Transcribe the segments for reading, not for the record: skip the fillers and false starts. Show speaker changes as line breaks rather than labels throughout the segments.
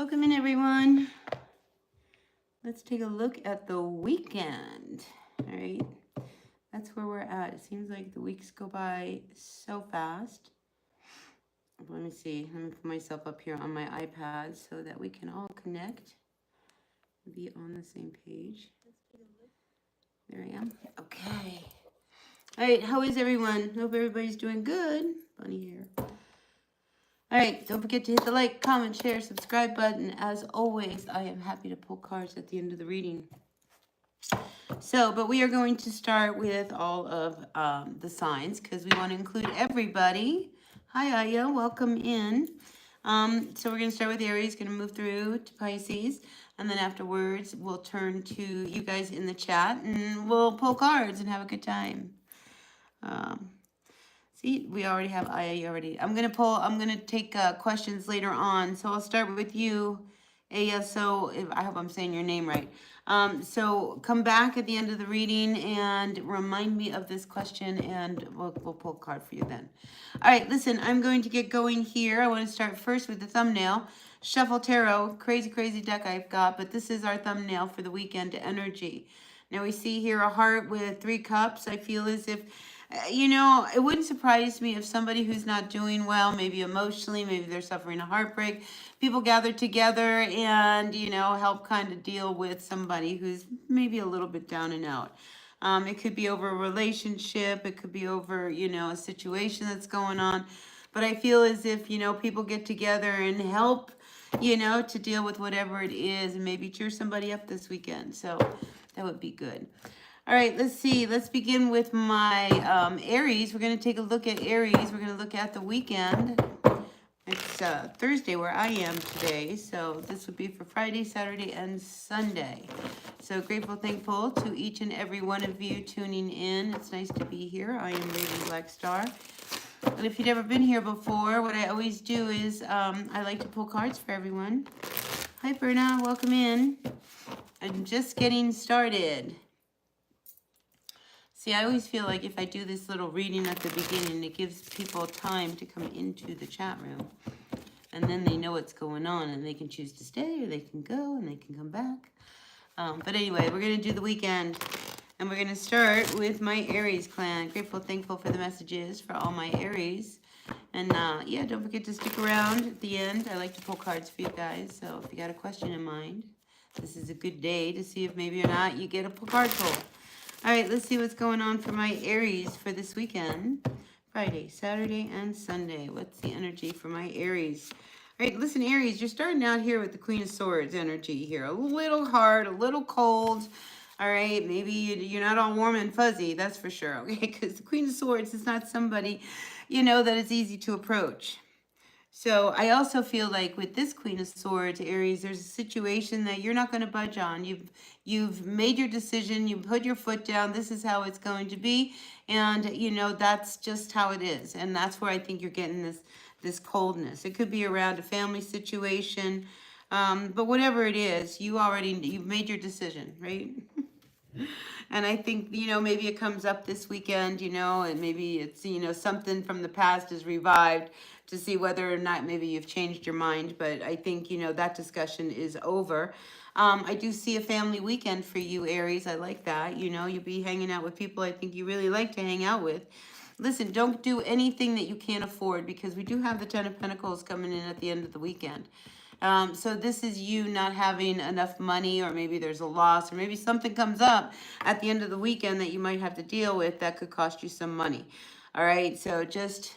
Welcome in, everyone. Let's take a look at the weekend. All right, that's where we're at. It seems like the weeks go by so fast. Let me see. Let me put myself up here on my iPad so that we can all connect, be on the same page. There I am. Okay. All right, how is everyone? Hope everybody's doing good. Bunny here. All right, don't forget to hit the like, comment, share, subscribe button. As always, I am happy to pull cards at the end of the reading. So, but we are going to start with all of the signs because we want to include everybody. Hi, Aya. Welcome in. So we're going to start with Aries, going to move through to Pisces, and then afterwards we'll turn to you guys in the chat and we'll pull cards and have a good time. See, we already have Aya already. I'm going to take questions later on. So I'll start with you, Aya. So I hope I'm saying your name right. So come back at the end of the reading and remind me of this question and we'll pull a card for you then. All right, listen, I'm going to get going here. I want to start first with the thumbnail. Shuffle Tarot, crazy deck I've got, but this is our thumbnail for the weekend energy. Now we see here a heart with 3 cups. I feel as if, it wouldn't surprise me if somebody who's not doing well, maybe emotionally, maybe they're suffering a heartbreak, people gather together and, help kind of deal with somebody who's maybe a little bit down and out. It could be over a relationship. It could be over, a situation that's going on. But I feel as if, people get together and help, to deal with whatever it is and maybe cheer somebody up this weekend. So that would be good. All right, let's see. Let's begin with my Aries. We're going to take a look at Aries. We're going to look at the weekend. It's Thursday where I am today. So this would be for Friday, Saturday, and Sunday. So grateful, thankful to each and every one of you tuning in. It's nice to be here. I am Lady Black Star. And if you've never been here before, what I always do is I like to pull cards for everyone. Hi, Berna. Welcome in. I'm just getting started. See, I always feel like if I do this little reading at the beginning, it gives people time to come into the chat room. And then they know what's going on, and they can choose to stay, or they can go, and they can come back. But anyway, we're going to do the weekend. And we're going to start with my Aries clan. Grateful, thankful for the messages for all my Aries. And yeah, don't forget to stick around at the end. I like to pull cards for you guys. So if you got a question in mind, this is a good day to see if maybe or not you get a card pull. All right, let's see what's going on for my Aries for this weekend. Friday, Saturday, and Sunday. What's the energy for my Aries? All right, listen, Aries, you're starting out here with the Queen of Swords energy here. A little hard, a little cold. All right, maybe you're not all warm and fuzzy, that's for sure, okay? Because the Queen of Swords is not somebody, that is easy to approach. So I also feel like with this Queen of Swords, Aries, there's a situation that you're not going to budge on. You've made your decision. You put your foot down. This is how it's going to be. And, that's just how it is. And that's where I think you're getting this coldness. It could be around a family situation. But whatever it is, you've made your decision, right? And I think, maybe it comes up this weekend, and maybe it's, something from the past is revived to see whether or not maybe you've changed your mind. But I think, that discussion is over. I do see a family weekend for you, Aries. I like that. You'll be hanging out with people I think you really like to hang out with. Listen, don't do anything that you can't afford because we do have the 10 of Pentacles coming in at the end of the weekend. So this is you not having enough money, or maybe there's a loss, or maybe something comes up at the end of the weekend that you might have to deal with that could cost you some money. All right, so just,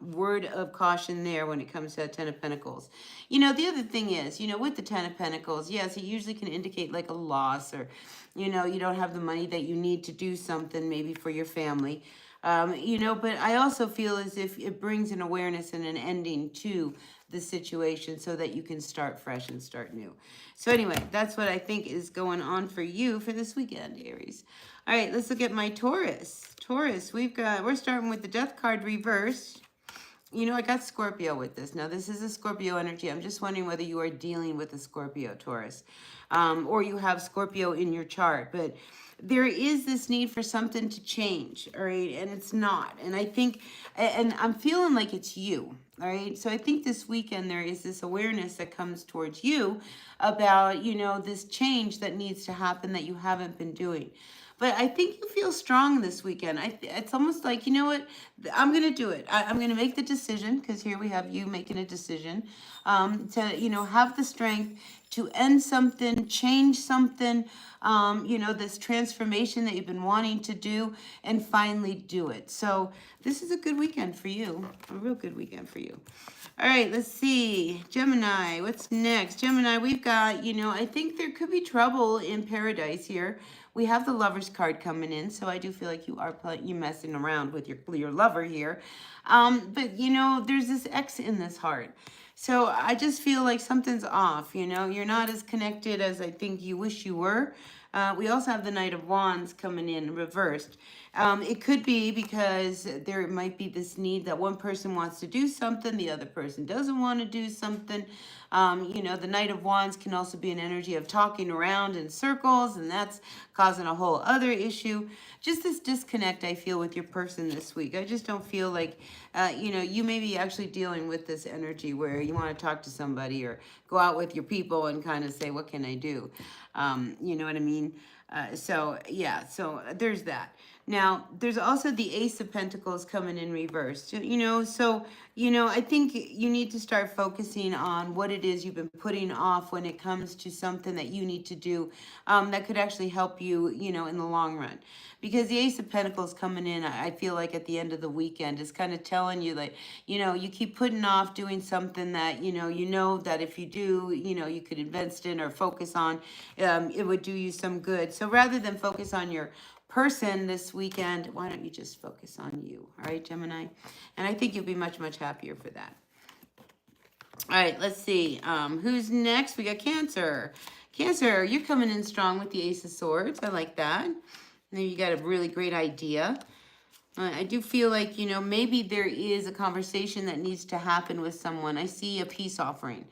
word of caution there when it comes to that 10 of Pentacles. The other thing is, with the 10 of Pentacles, yes, it usually can indicate like a loss, or, you don't have the money that you need to do something maybe for your family. But I also feel as if it brings an awareness and an ending to the situation so that you can start fresh and start new. So anyway, that's what I think is going on for you for this weekend, Aries. All right, let's look at my Taurus. Taurus, we're starting with the Death card reversed. You know, I got Scorpio with this. Now, this is a Scorpio energy. I'm just wondering whether you are dealing with a Scorpio, Taurus, or you have Scorpio in your chart. But there is this need for something to change, all right? And it's not. And I think, and I'm feeling like it's you, all right? So I think this weekend there is this awareness that comes towards you about, you know, this change that needs to happen that you haven't been doing. But I think you feel strong this weekend. It's almost like, you know what, I'm going to do it. I'm going to make the decision, because here we have you making a decision to, you know, have the strength to end something, change something, you know, this transformation that you've been wanting to do, and finally do it. So this is a good weekend for you, a real good weekend for you. All right, let's see. Gemini, what's next? Gemini, we've got, you know, I think there could be trouble in paradise here. We have the Lover's card coming in, so I do feel like you are messing around with your lover here. But, you know, there's this X in this heart. So I just feel like something's off, you know. You're not as connected as I think you wish you were. We also have the Knight of Wands coming in reversed. It could be because there might be this need that one person wants to do something, the other person doesn't want to do something. You know, the Knight of Wands can also be an energy of talking around in circles, and that's causing a whole other issue. Just this disconnect I feel with your person this week. I just don't feel like, you know, you may be actually dealing with this energy where you want to talk to somebody or go out with your people and kind of say, what can I do? You know what I mean? So yeah, so there's that. Now, there's also the Ace of Pentacles coming in reverse. You know, so, you know, I think you need to start focusing on what it is you've been putting off when it comes to something that you need to do that could actually help you, you know, in the long run. Because the Ace of Pentacles coming in, I feel like at the end of the weekend is kind of telling you, like, you know, you keep putting off doing something that, you know that if you do, you know, you could invest in or focus on, it would do you some good. So rather than focus on your person this weekend, why don't you just focus on you? All right, Gemini? And I think you'll be much, much happier for that. All right, let's see. Who's next? We got Cancer. Cancer, you're coming in strong with the Ace of Swords. I like that. Maybe you got a really great idea. I do feel like, you know, maybe there is a conversation that needs to happen with someone. I see a peace offering.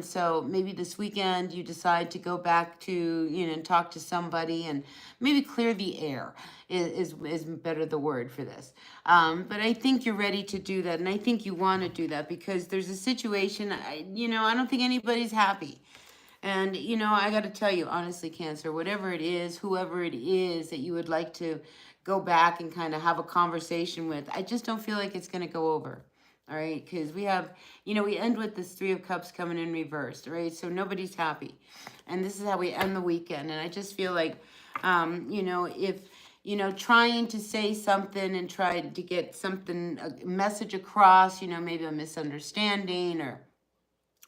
So maybe this weekend you decide to go back to, you know, talk to somebody and maybe clear the air is better the word for this. But I think you're ready to do that. And I think you want to do that because there's a situation, you know, I don't think anybody's happy. And, you know, I got to tell you, honestly, Cancer, whatever it is, whoever it is that you would like to go back and kind of have a conversation with, I just don't feel like it's going to go over. All right, because we have, you know, we end with this Three of Cups coming in reversed, right? So nobody's happy. And this is how we end the weekend. And I just feel like, you know, if, you know, trying to say something and try to get something, a message across, you know, maybe a misunderstanding or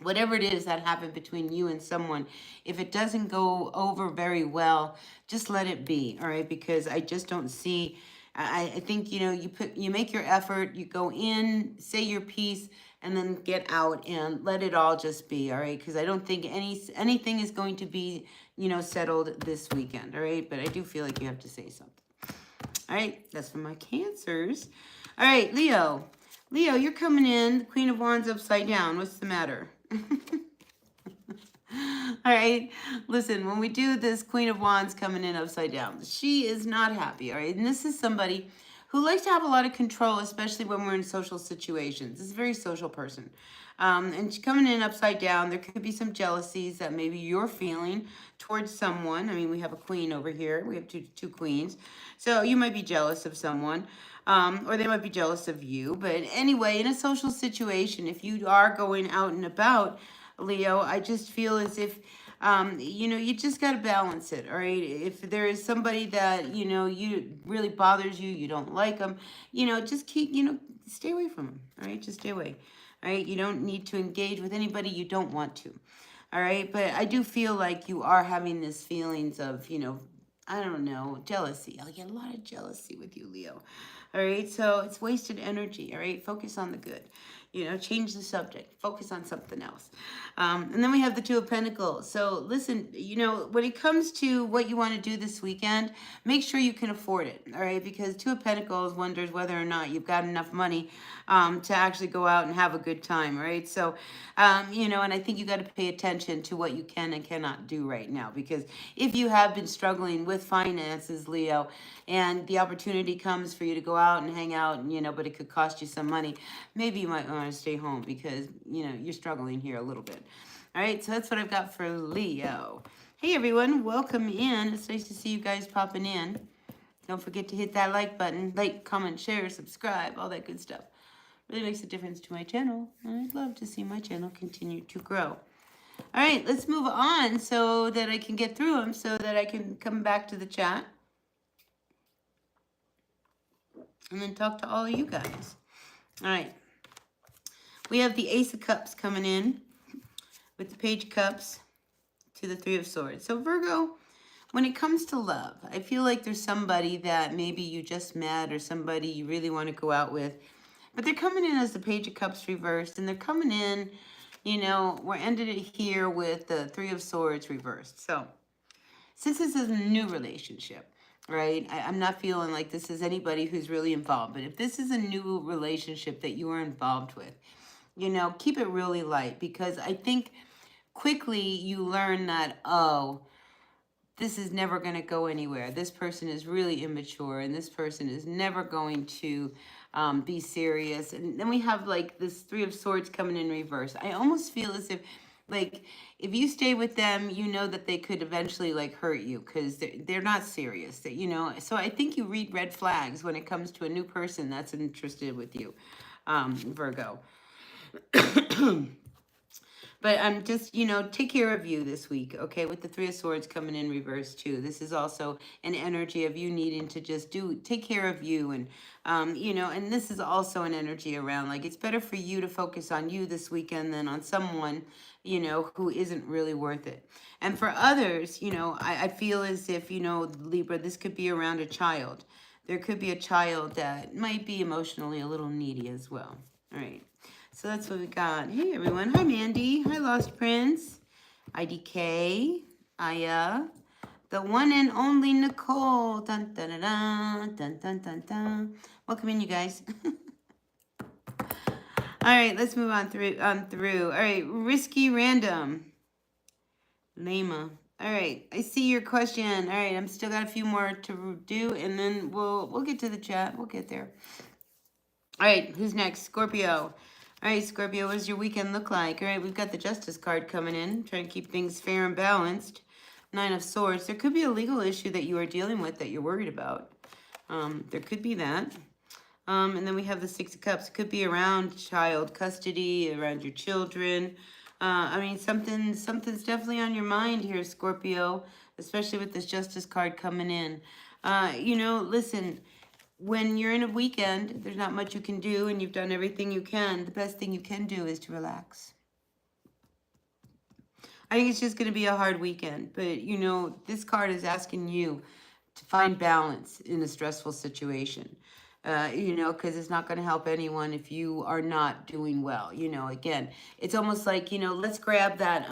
whatever it is that happened between you and someone, if it doesn't go over very well, just let it be, all right? Because I just don't see... I think, you know, you make your effort, you go in, say your piece, and then get out and let it all just be, all right? Because I don't think anything is going to be, you know, settled this weekend, all right? But I do feel like you have to say something. All right, that's for my Cancers. All right, Leo. Leo, you're coming in, Queen of Wands upside down. What's the matter? All right, listen, when we do this Queen of Wands coming in upside down, she is not happy, all right? And this is somebody who likes to have a lot of control, especially when we're in social situations. This is a very social person. And she's coming in upside down. There could be some jealousies that maybe you're feeling towards someone. I mean, we have a queen over here. We have two queens. So you might be jealous of someone. Or they might be jealous of you. But anyway, in a social situation, if you are going out and about, Leo, I just feel as if, you know, you just got to balance it, all right? If there is somebody that, you know, you really bothers you, you don't like them, you know, just keep, you know, stay away from them, all right? Just stay away, all right? You don't need to engage with anybody you don't want to, all right? But I do feel like you are having these feelings of, you know, I don't know, jealousy. I get a lot of jealousy with you, Leo. All right, so it's wasted energy. All right, focus on the good. You know, change the subject. Focus on something else. And then we have the Two of Pentacles. So listen, you know, when it comes to what you want to do this weekend, make sure you can afford it. All right, because Two of Pentacles wonders whether or not you've got enough money to actually go out and have a good time. Right. So, you know, and I think you got to pay attention to what you can and cannot do right now, because if you have been struggling with finances, Leo, and the opportunity comes for you to go out and hang out, and, you know, but it could cost you some money, maybe you might want to stay home because, you know, you're struggling here a little bit. All right, so that's what I've got for Leo. Hey, everyone, welcome in. It's nice to see you guys popping in. Don't forget to hit that like button. Like, comment, share, subscribe, all that good stuff. Really makes a difference to my channel. I'd love to see my channel continue to grow. All right, let's move on so that I can get through them, so that I can come back to the chat and then talk to all of you guys. All right. We have the Ace of Cups coming in with the Page of Cups to the Three of Swords. So Virgo, when it comes to love, I feel like there's somebody that maybe you just met or somebody you really want to go out with, but they're coming in as the Page of Cups reversed, and they're coming in, you know, we're ended it here with the Three of Swords reversed. So since this is a new relationship, right, I'm not feeling like this is anybody who's really involved, but if this is a new relationship that you are involved with, you know, keep it really light, because I think quickly you learn that, oh, this is never going to go anywhere. This person is really immature, and this person is never going to be serious. And then we have like this Three of Swords coming in reverse. I almost feel as if, like, if you stay with them, you know that they could eventually like hurt you, because they're not serious. That, you know, so I think you read red flags when it comes to a new person that's interested with you, Virgo. But I'm just, you know, take care of you this week, okay? With the Three of Swords coming in reverse too. This is also an energy of you needing to just take care of you. And, you know, and this is also an energy around, like, it's better for you to focus on you this weekend than on someone, you know, who isn't really worth it. And for others, you know, I feel as if, you know, Libra, this could be around a child. There could be a child that might be emotionally a little needy as well. All right. So that's what we got. Hey, everyone. Hi, Mandy. Hi, Lost Prince. IDK. Aya. The one and only Nicole. Dun, dun, dun, dun, dun, dun, dun, dun. Welcome in, you guys. All right, let's move on through. All right, Risky Random. Lema. All right, I see your question. All right, I'm still got a few more to do, and then we'll get to the chat. We'll get there. All right, who's next? Scorpio. All right, Scorpio, what does your weekend look like? All right, we've got the Justice card coming in, trying to keep things fair and balanced. Nine of Swords. There could be a legal issue that you are dealing with that you're worried about. There could be that. And then we have the Six of Cups. It could be around child custody, around your children. I mean, something's definitely on your mind here, Scorpio, especially with this Justice card coming in. You know, listen, when you're in a weekend, there's not much you can do, and you've done everything you can. The best thing you can do is to relax. I think it's just going to be a hard weekend. But, you know, this card is asking you to find balance in a stressful situation. You know, because it's not going to help anyone if you are not doing well. You know, again, it's almost like, you know, let's grab that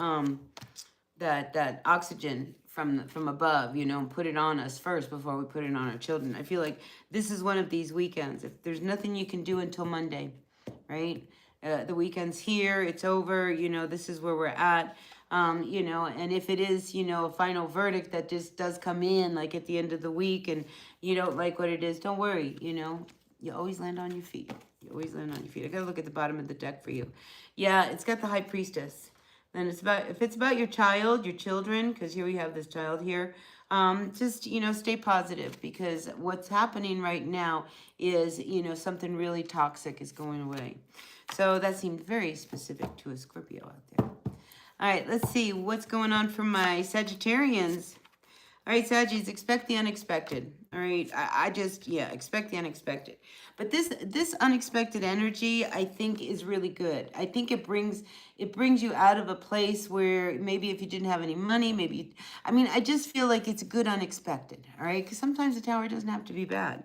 that oxygen from above, you know, and put it on us first before we put it on our children. I feel like this is one of these weekends. If there's nothing you can do until Monday, right? The weekend's here, it's over, you know, this is where we're at. You know, and if it is, you know, a final verdict that just does come in, like at the end of the week, and you don't like what it is, don't worry, you know, you always land on your feet. You always land on your feet. I gotta look at the bottom of the deck for you. Yeah, it's got the High Priestess. And it's about, if it's about your child, your children, because here we have this child here, just, you know, stay positive, because what's happening right now is, you know, something really toxic is going away. So that seemed very specific to a Scorpio out there. All right, let's see what's going on for my Sagittarians. All right, Saggies, expect the unexpected. All right, I just, yeah, expect the unexpected. But this unexpected energy, I think, is really good. I think it brings you out of a place where maybe if you didn't have any money, maybe, I mean, I just feel like it's good unexpected. All right, because sometimes the Tower doesn't have to be bad.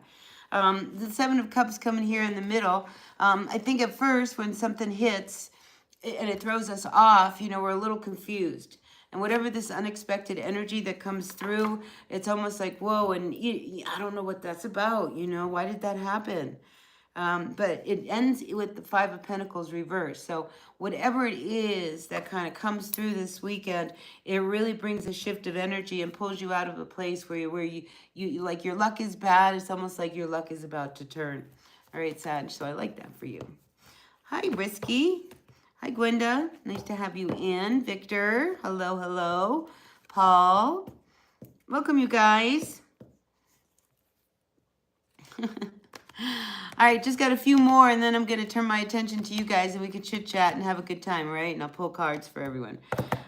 The Seven of Cups coming here in the middle. I think at first when something hits and it throws us off, we're a little confused. And whatever this unexpected energy that comes through, it's almost like, whoa, and I don't know what that's about, why did that happen? But it ends with the Five of Pentacles reversed. So whatever it is that kind of comes through this weekend, it really brings a shift of energy and pulls you out of a place where you like your luck is bad. It's almost like your luck is about to turn. All right, Sag. So I like that for you. Hi, Risky. Hi, Gwenda. Nice to have you in. Victor. Hello, hello. Paul. Welcome, you guys. All right, just got a few more, and then I'm going to turn my attention to you guys, and we can chit-chat and have a good time, all right? And I'll pull cards for everyone.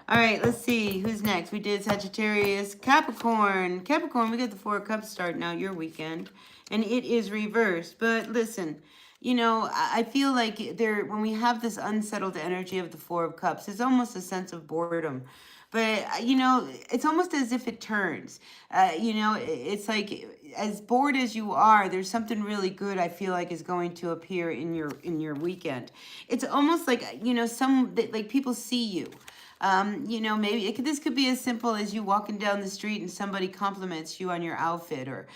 All right, let's see. Who's next? We did Sagittarius, Capricorn. Capricorn, we got the Four of Cups starting out your weekend, and it is reversed. But listen, I feel like when we have this unsettled energy of the Four of Cups, it's almost a sense of boredom. But, it's almost as if it turns. It's like as bored as you are, there's something really good I feel like is going to appear in your weekend. It's almost like, like people see you. Maybe this could be as simple as you walking down the street and somebody compliments you on your outfit or,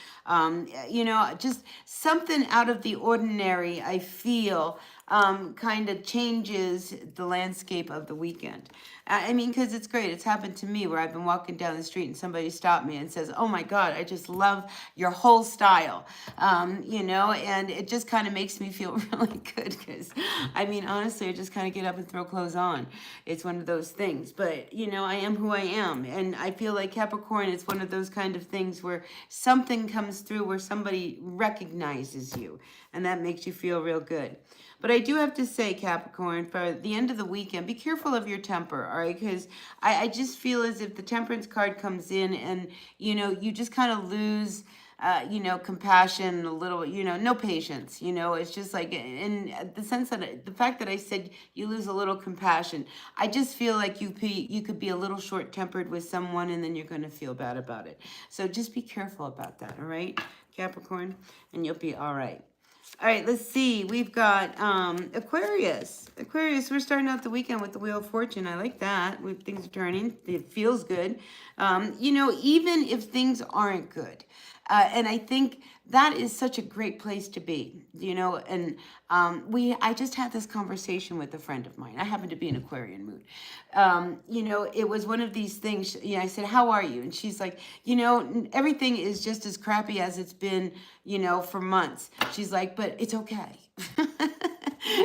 just something out of the ordinary, I feel, kind of changes the landscape of the weekend. I mean, because it's great. It's happened to me where I've been walking down the street and somebody stopped me and says, oh my God, I just love your whole style. And it just kind of makes me feel really good because, I mean, honestly, I just kind of get up and throw clothes on. It's one of those things. But, I am who I am. And I feel like Capricorn is one of those kind of things where something comes through where somebody recognizes you. And that makes you feel real good. But I do have to say, Capricorn, for the end of the weekend, be careful of your temper, all right? Because I just feel as if the Temperance card comes in and, you just kind of lose, compassion a little, no patience, It's just like, in the sense that, the fact that I said you lose a little compassion, I just feel like you could be a little short-tempered with someone and then you're going to feel bad about it. So just be careful about that, all right, Capricorn? And you'll be all right. All right, let's see. We've got Aquarius. Aquarius, we're starting out the weekend with the Wheel of Fortune. I like that. Things are turning. It feels good. Even if things aren't good. And I think that is such a great place to be, and I just had this conversation with a friend of mine. I happen to be in Aquarian mood. It was one of these things, I said, how are you? And she's like, everything is just as crappy as it's been, for months. She's like, but it's okay.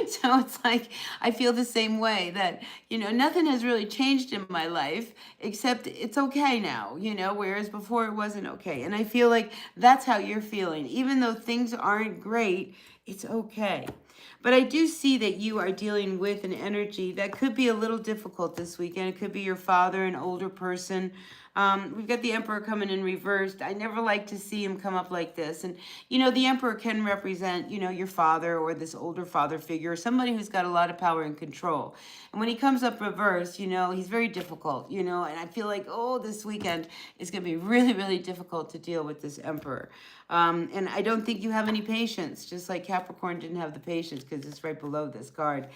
So it's like, I feel the same way that, nothing has really changed in my life except it's okay now, whereas before it wasn't okay. And I feel like that's how you're feeling. Even though things aren't great, it's okay. But I do see that you are dealing with an energy that could be a little difficult this weekend. It could be your father, an older person. We've got the Emperor coming in reversed. I never like to see him come up like this. And, the Emperor can represent, your father or this older father figure, or somebody who's got a lot of power and control. And when he comes up reversed, he's very difficult, and I feel like, this weekend is going to be really, really difficult to deal with this Emperor. And I don't think you have any patience, just like Capricorn didn't have the patience because it's right below this card.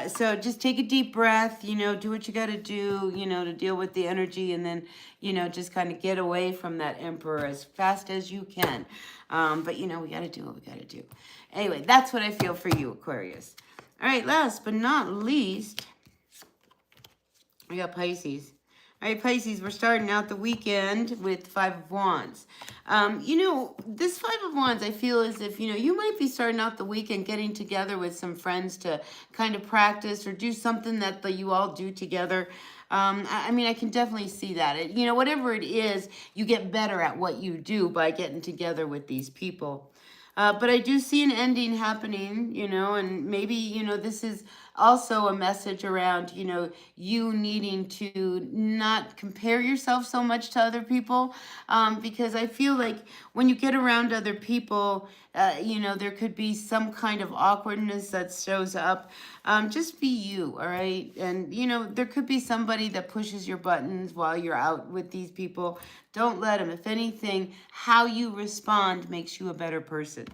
So just take a deep breath, do what you got to do, to deal with the energy, and then, just kind of get away from that Emperor as fast as you can. But, we got to do what we got to do. Anyway, that's what I feel for you, Aquarius. All right, last but not least, we got Pisces. All right, Pisces, we're starting out the weekend with Five of Wands. This Five of Wands, I feel as if, you might be starting out the weekend getting together with some friends to kind of practice or do something that you all do together. I can definitely see that. Whatever it is, you get better at what you do by getting together with these people. But I do see an ending happening, and maybe, this is also a message around, you know, you needing to not compare yourself so much to other people, because I feel like when you get around other people, you know, there could be some kind of awkwardness that shows up. Just be you, all right? And, you know, there could be somebody that pushes your buttons while you're out with these people. Don't let them. If anything, how you respond makes you a better person.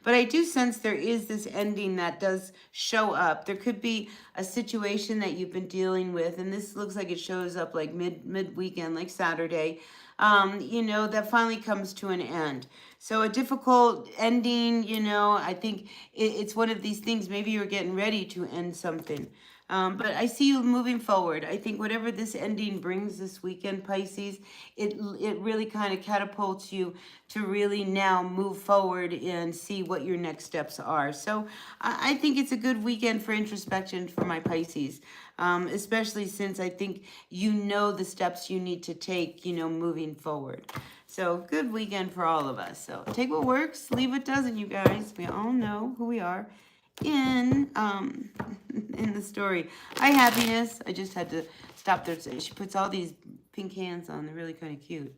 But I do sense there is this ending that does show up. There could be a situation that you've been dealing with, and this looks like it shows up like mid weekend, like Saturday. You know, that finally comes to an end. So a difficult ending, you know, I think it's one of these things. Maybe you're getting ready to end something. But I see you moving forward. I think whatever this ending brings this weekend, Pisces, it really kind of catapults you to really now move forward and see what your next steps are. So I think it's a good weekend for introspection for my Pisces, especially since I think you know the steps you need to take, you know, moving forward. So good weekend for all of us. So take what works, leave what doesn't, you guys. We all know who we are in in the story. Hi, Happiness. I just had to stop there. She puts all these pink hands on. They're really kind of cute.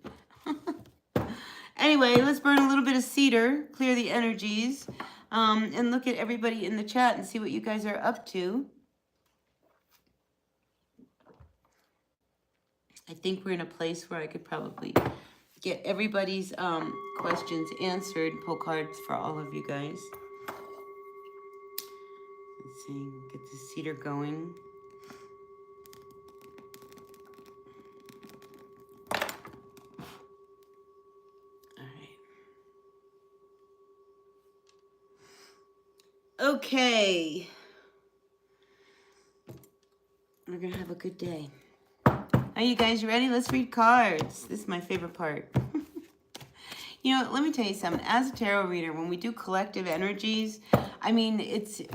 Anyway, let's burn a little bit of cedar, clear the energies, and look at everybody in the chat and see what you guys are up to. I think we're in a place where I could probably get everybody's questions answered. Pull cards for all of you guys. Let's see, get the cedar going. All right. Okay. We're gonna have a good day. Are you guys ready? Let's read cards. This is my favorite part. You know, let me tell you something. As a tarot reader, when we do collective energies, I mean,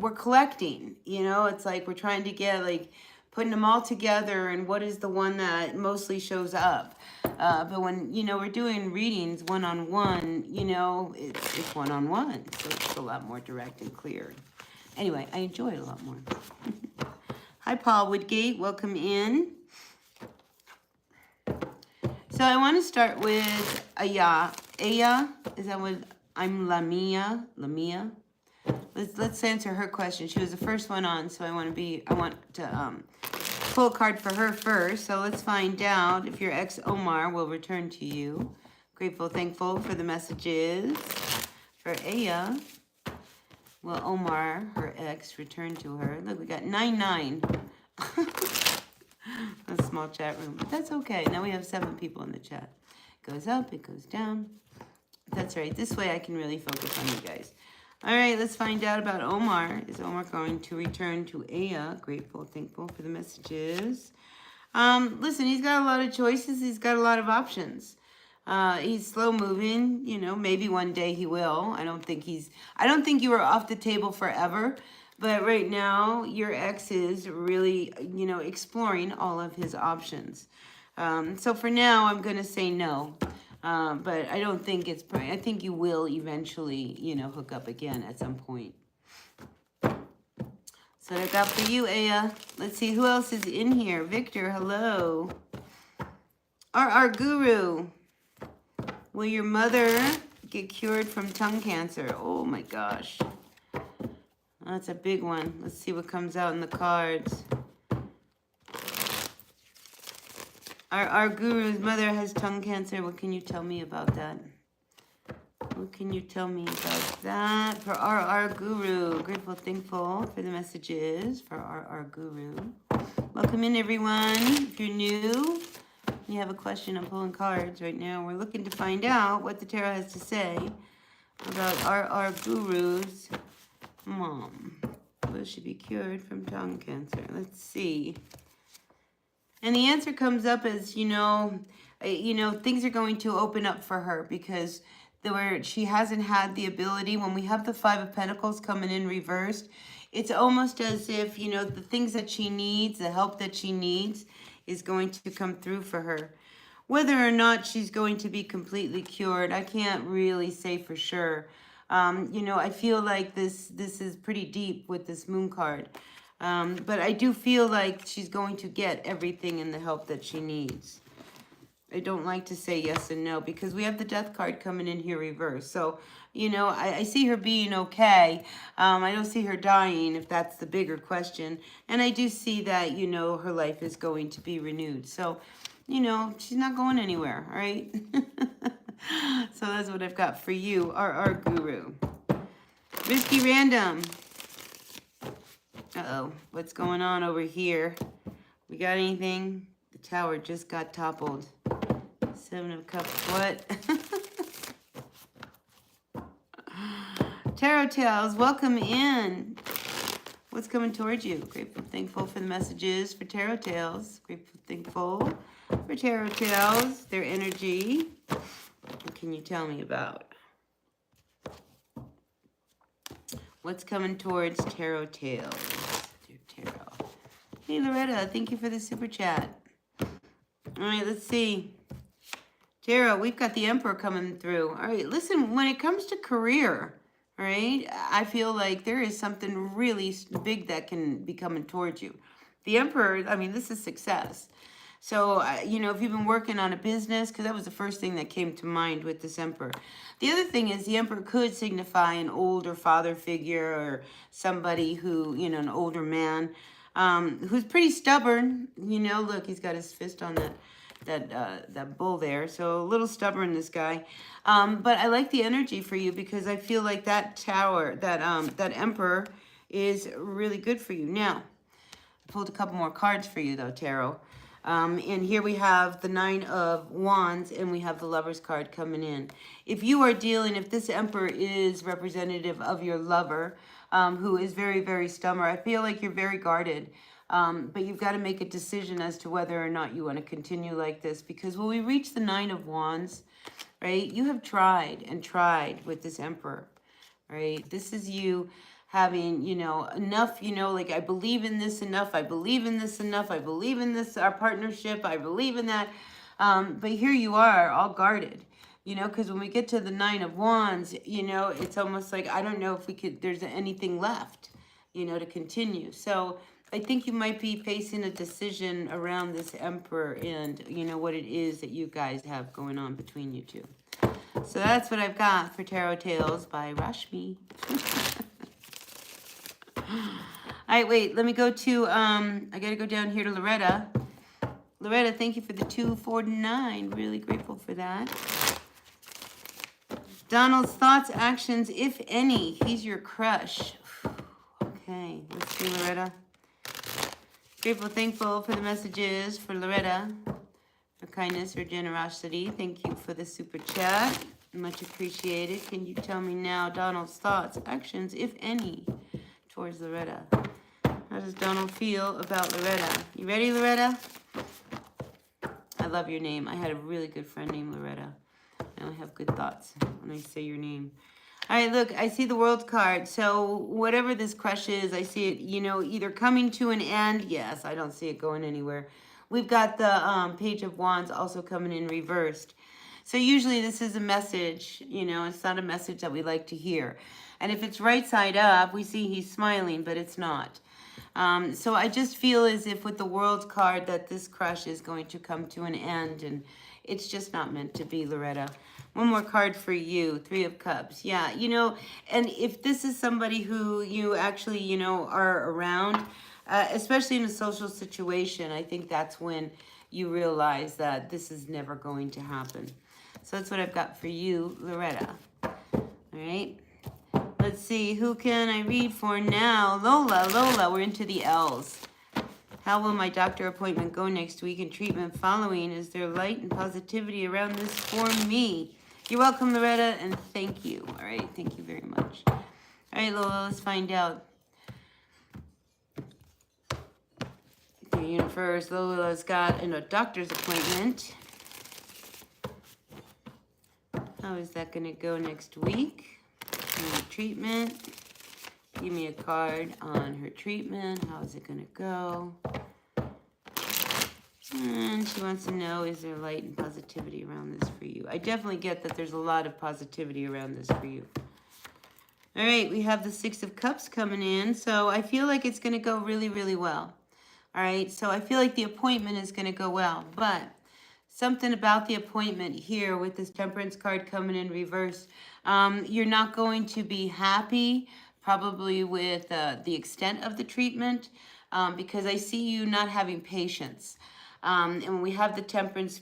we're collecting, you know, it's like we're trying to get, like, putting them all together and what is the one that mostly shows up. But when, you know, we're doing readings one-on-one, you know, it's one-on-one. So it's a lot more direct and clear. Anyway, I enjoy it a lot more. Hi, Paul Woodgate. Welcome in. So I want to start with Aya. Aya, is that what I'm Lamia? Lamia? Let's answer her question. She was the first one on, so I want to pull a card for her first. So let's find out if your ex Omar will return to you. Grateful, thankful for the messages. For Aya, will Omar, her ex, return to her? Look, we got 9-9. A small chat room, but that's okay. Now we have 7 people in the chat. It goes up, it goes down. That's right. This way I can really focus on you guys. All right, let's find out about Omar. Is Omar going to return to Aya? Grateful, thankful for the messages. Listen, he's got a lot of choices. He's got a lot of options. He's slow moving. You know, maybe one day he will. I don't think you are off the table forever. But right now, your ex is really, you know, exploring all of his options. So for now, I'm going to say no. But I don't think I think you will eventually, you know, hook up again at some point. So what I got for you, Aya. Let's see who else is in here. Victor, hello. Our guru. Will your mother get cured from tongue cancer? Oh my gosh. That's a big one. Let's see what comes out in the cards. Our guru's mother has tongue cancer. What can you tell me about that? What can you tell me about that? For our guru. Grateful, thankful for the messages for our guru. Welcome in, everyone. If you're new, you have a question, I'm pulling cards right now. We're looking to find out what the tarot has to say about our guru's mom. Will she be cured from tongue cancer? Let's see. And the answer comes up as, you know, things are going to open up for her because she hasn't had the ability. When we have the 5 of Pentacles coming in reversed, it's almost as if, you know, the things that she needs, the help that she needs is going to come through for her. Whether or not she's going to be completely cured, I can't really say for sure. You know, I feel like this is pretty deep with this moon card. But I do feel like she's going to get everything and the help that she needs. I don't like to say yes and no because we have the death card coming in here reversed. So, you know, I see her being okay. I don't see her dying, if that's the bigger question. And I do see that, you know, her life is going to be renewed. So, you know, she's not going anywhere, all right? So that's what I've got for you, our guru. Risky Random. Uh-oh, what's going on over here? We got anything? The tower just got toppled. 7 of Cups, what? Tarot Tales, welcome in. What's coming towards you? Grateful, thankful for the messages for Tarot Tales. Grateful, thankful for Tarot Tales, their energy. What can you tell me about? What's coming towards Tarot Tales? Dear Tarot. Hey, Loretta, thank you for the super chat. All right, let's see. Tarot, we've got the Emperor coming through. All right, listen, when it comes to career, all right, I feel like there is something really big that can be coming towards you. The Emperor, I mean, this is success. So, you know, if you've been working on a business, because that was the first thing that came to mind with this Emperor. The other thing is the Emperor could signify an older father figure or somebody who, you know, an older man who's pretty stubborn. You know, look, he's got his fist on that bull there. So a little stubborn, this guy. But I like the energy for you because I feel like that tower, that Emperor is really good for you. Now, I pulled a couple more cards for you though, Tarot. And here we have the 9 of Wands and we have the Lover's card coming in. If you are dealing, if this Emperor is representative of your lover, who is very, very stubborn, I feel like you're very guarded. But you've got to make a decision as to whether or not you want to continue like this. Because when we reach the 9 of Wands, right, you have tried and tried with this Emperor, right? This is you having, you know, enough, you know, like, I believe in this enough, I believe in this enough, I believe in this, our partnership, I believe in that. But here you are, all guarded, you know, because when we get to the 9 of Wands, you know, it's almost like, I don't know if we could, there's anything left, you know, to continue. So I think you might be facing a decision around this Emperor and, you know, what it is that you guys have going on between you two. So that's what I've got for Tarot Tales by Rashmi. All right, wait, let me go to, I got to go down here to Loretta. Loretta, thank you for the 249. Really grateful for that. Donald's thoughts, actions, if any. He's your crush. Okay, let's see, Loretta. Grateful, thankful for the messages for Loretta. Her kindness, her generosity. Thank you for the super chat. Much appreciated. Can you tell me now Donald's thoughts, actions, if any, towards Loretta? How does Donald feel about Loretta? You ready, Loretta? I love your name. I had a really good friend named Loretta. I only have good thoughts when I say your name. All right, look, I see the World card. So whatever this crush is, I see it, you know, either coming to an end. Yes, I don't see it going anywhere. We've got the Page of Wands also coming in reversed. So usually this is a message, you know, it's not a message that we like to hear. And if it's right side up, we see he's smiling, but it's not. So I just feel as if with the World card that this crush is going to come to an end and it's just not meant to be, Loretta. One more card for you, 3 of Cups. Yeah, you know, and if this is somebody who you actually, you know, are around, especially in a social situation, I think that's when you realize that this is never going to happen. So that's what I've got for you, Loretta. All right. Let's see, who can I read for now? Lola, we're into the L's. How will my doctor appointment go next week and treatment following? Is there light and positivity around this for me? You're welcome, Loretta, and thank you. All right, thank you very much. All right, Lola, let's find out. The universe, Lola's got a doctor's appointment. How is that going to go next week? Treatment. Give me a card on her treatment. How is it going to go? And she wants to know, is there light and positivity around this for you? I definitely get that there's a lot of positivity around this for you. All right, we have the Six of Cups coming in. So I feel like it's going to go really, really well. All right, so I feel like the appointment is going to go well. But something about the appointment here with this Temperance card coming in reverse, you're not going to be happy probably with the extent of the treatment because I see you not having patience. And when we have the Temperance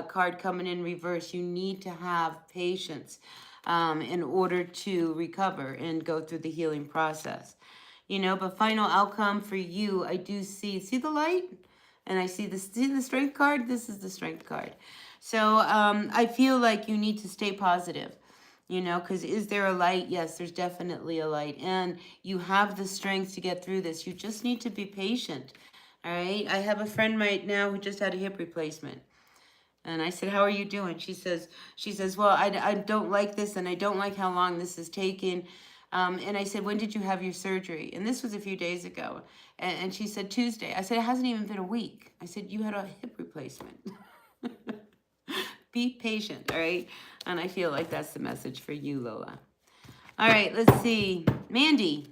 card coming in reverse, you need to have patience in order to recover and go through the healing process. You know, but final outcome for you, I do see the light? And I see the Strength card? This is the Strength card. So I feel like you need to stay positive. You know, because is there a light? Yes, there's definitely a light. And you have the strength to get through this. You just need to be patient. All right. I have a friend right now who just had a hip replacement. And I said, how are you doing? She says, well, I don't like this and I don't like how long this is taking. And I said, when did you have your surgery? And this was a few days ago. And she said, Tuesday. I said, it hasn't even been a week. I said, you had a hip replacement. Be patient, all right? And I feel like that's the message for you, Lola. All right, let's see. Mandy.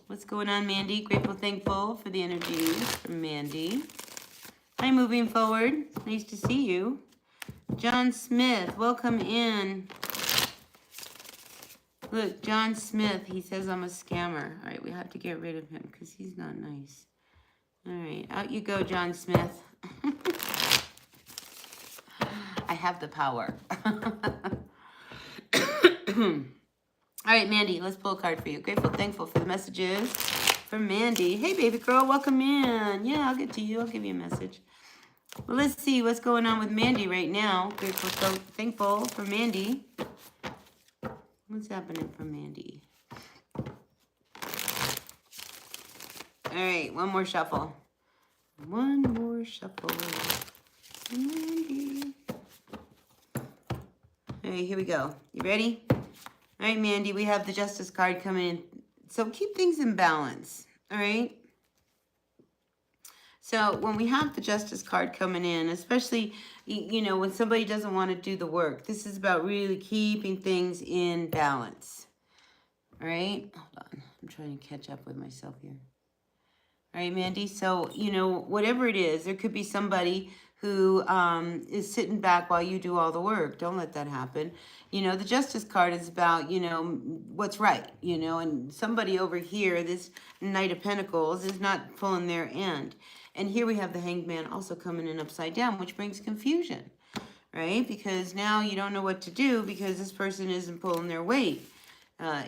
What's going on, Mandy? Grateful, thankful for the energies from Mandy. Hi, moving forward. Nice to see you. John Smith, welcome in. Look, John Smith, he says I'm a scammer. All right, we have to get rid of him because he's not nice. All right, out you go, John Smith. I have the power. All right, Mandy, let's pull a card for you. Grateful, thankful for the messages from Mandy. Hey, baby girl, welcome in. Yeah, I'll get to you. I'll give you a message. Well, let's see what's going on with Mandy right now. Grateful, thankful for Mandy. What's happening for Mandy? All right, one more shuffle. One more shuffle. Mandy. All right, here we go. You ready? All right, Mandy, we have the Justice card coming in. So keep things in balance, all right? So when we have the Justice card coming in, especially, you know, when somebody doesn't want to do the work, this is about really keeping things in balance, all right? Hold on, I'm trying to catch up with myself here. All right, Mandy, so, you know, whatever it is, there could be somebody who is sitting back while you do all the work. Don't let that happen. You know, the Justice card is about, you know, what's right, you know, and somebody over here, this Knight of Pentacles, is not pulling their end. And here we have the Hanged Man also coming in upside down, which brings confusion, right? Because now you don't know what to do because this person isn't pulling their weight.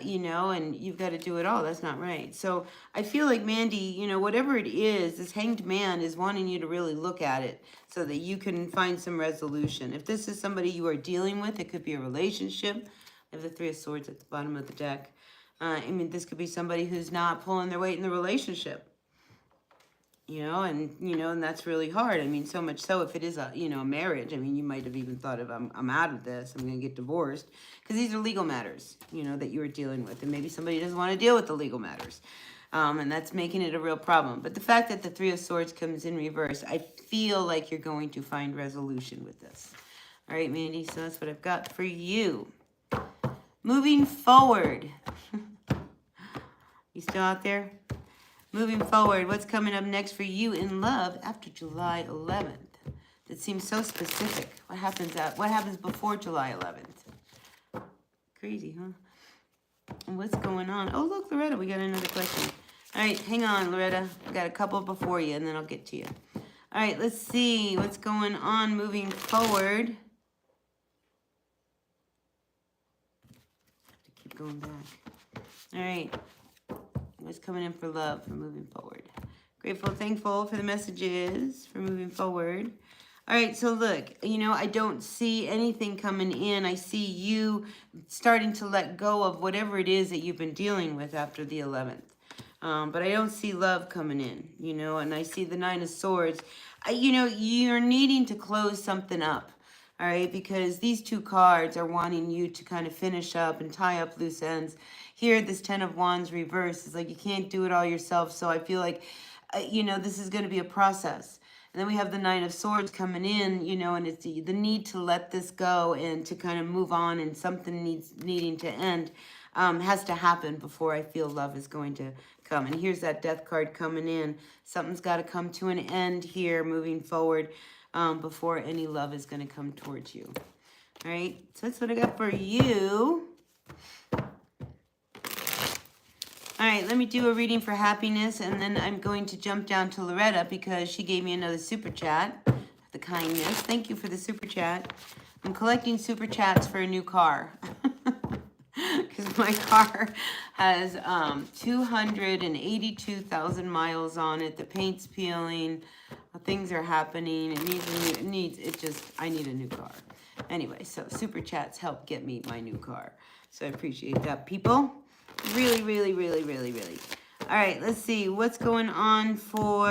You know, and you've got to do it all. That's not right. So I feel like, Mandy, you know, whatever it is, this Hanged Man is wanting you to really look at it so that you can find some resolution. If this is somebody you are dealing with, it could be a relationship. I have the Three of Swords at the bottom of the deck. I mean, this could be somebody who's not pulling their weight in the relationship. You know, and that's really hard. I mean, so much so if it is a, you know, a marriage, I mean, you might have even thought of, I'm out of this, I'm going to get divorced. Because these are legal matters, you know, that you are dealing with. And maybe somebody doesn't want to deal with the legal matters. And that's making it a real problem. But the fact that the Three of Swords comes in reverse, I feel like you're going to find resolution with this. All right, Mandy, so that's what I've got for you. Moving forward. You still out there? Moving forward, what's coming up next for you in love after July 11th? That seems so specific. What happens before July 11th? Crazy, huh? And what's going on? Oh, look, Loretta, we got another question. All right, hang on, Loretta. I got a couple before you, and then I'll get to you. All right, let's see what's going on moving forward. Have to keep going back. All right. What's coming in for love for moving forward? Grateful, thankful for the messages for moving forward. All right, so look, you know, I don't see anything coming in. I see you starting to let go of whatever it is that you've been dealing with after the 11th. But I don't see love coming in, you know, and I see the Nine of Swords. You know, you're needing to close something up. All right, because these two cards are wanting you to kind of finish up and tie up loose ends. Here, this Ten of Wands reverse is like you can't do it all yourself. So I feel like, you know, this is going to be a process. And then we have the Nine of Swords coming in, you know, and it's the need to let this go and to kind of move on and something needing to end. has to happen before I feel love is going to come. And here's that death card coming in. Something's got to come to an end here moving forward before any love is going to come towards you. All right, so that's what I got for you. All right, let me do a reading for happiness, and then I'm going to jump down to Loretta because she gave me another super chat. The kindness. Thank you for the super chat. I'm collecting super chats for a new car. Because my car has 282,000 miles on it. The paint's peeling. Things are happening. I need a new car. Anyway, so super chats help get me my new car. So I appreciate that, people. Really, really, really, really, really. All right, let's see. What's going on for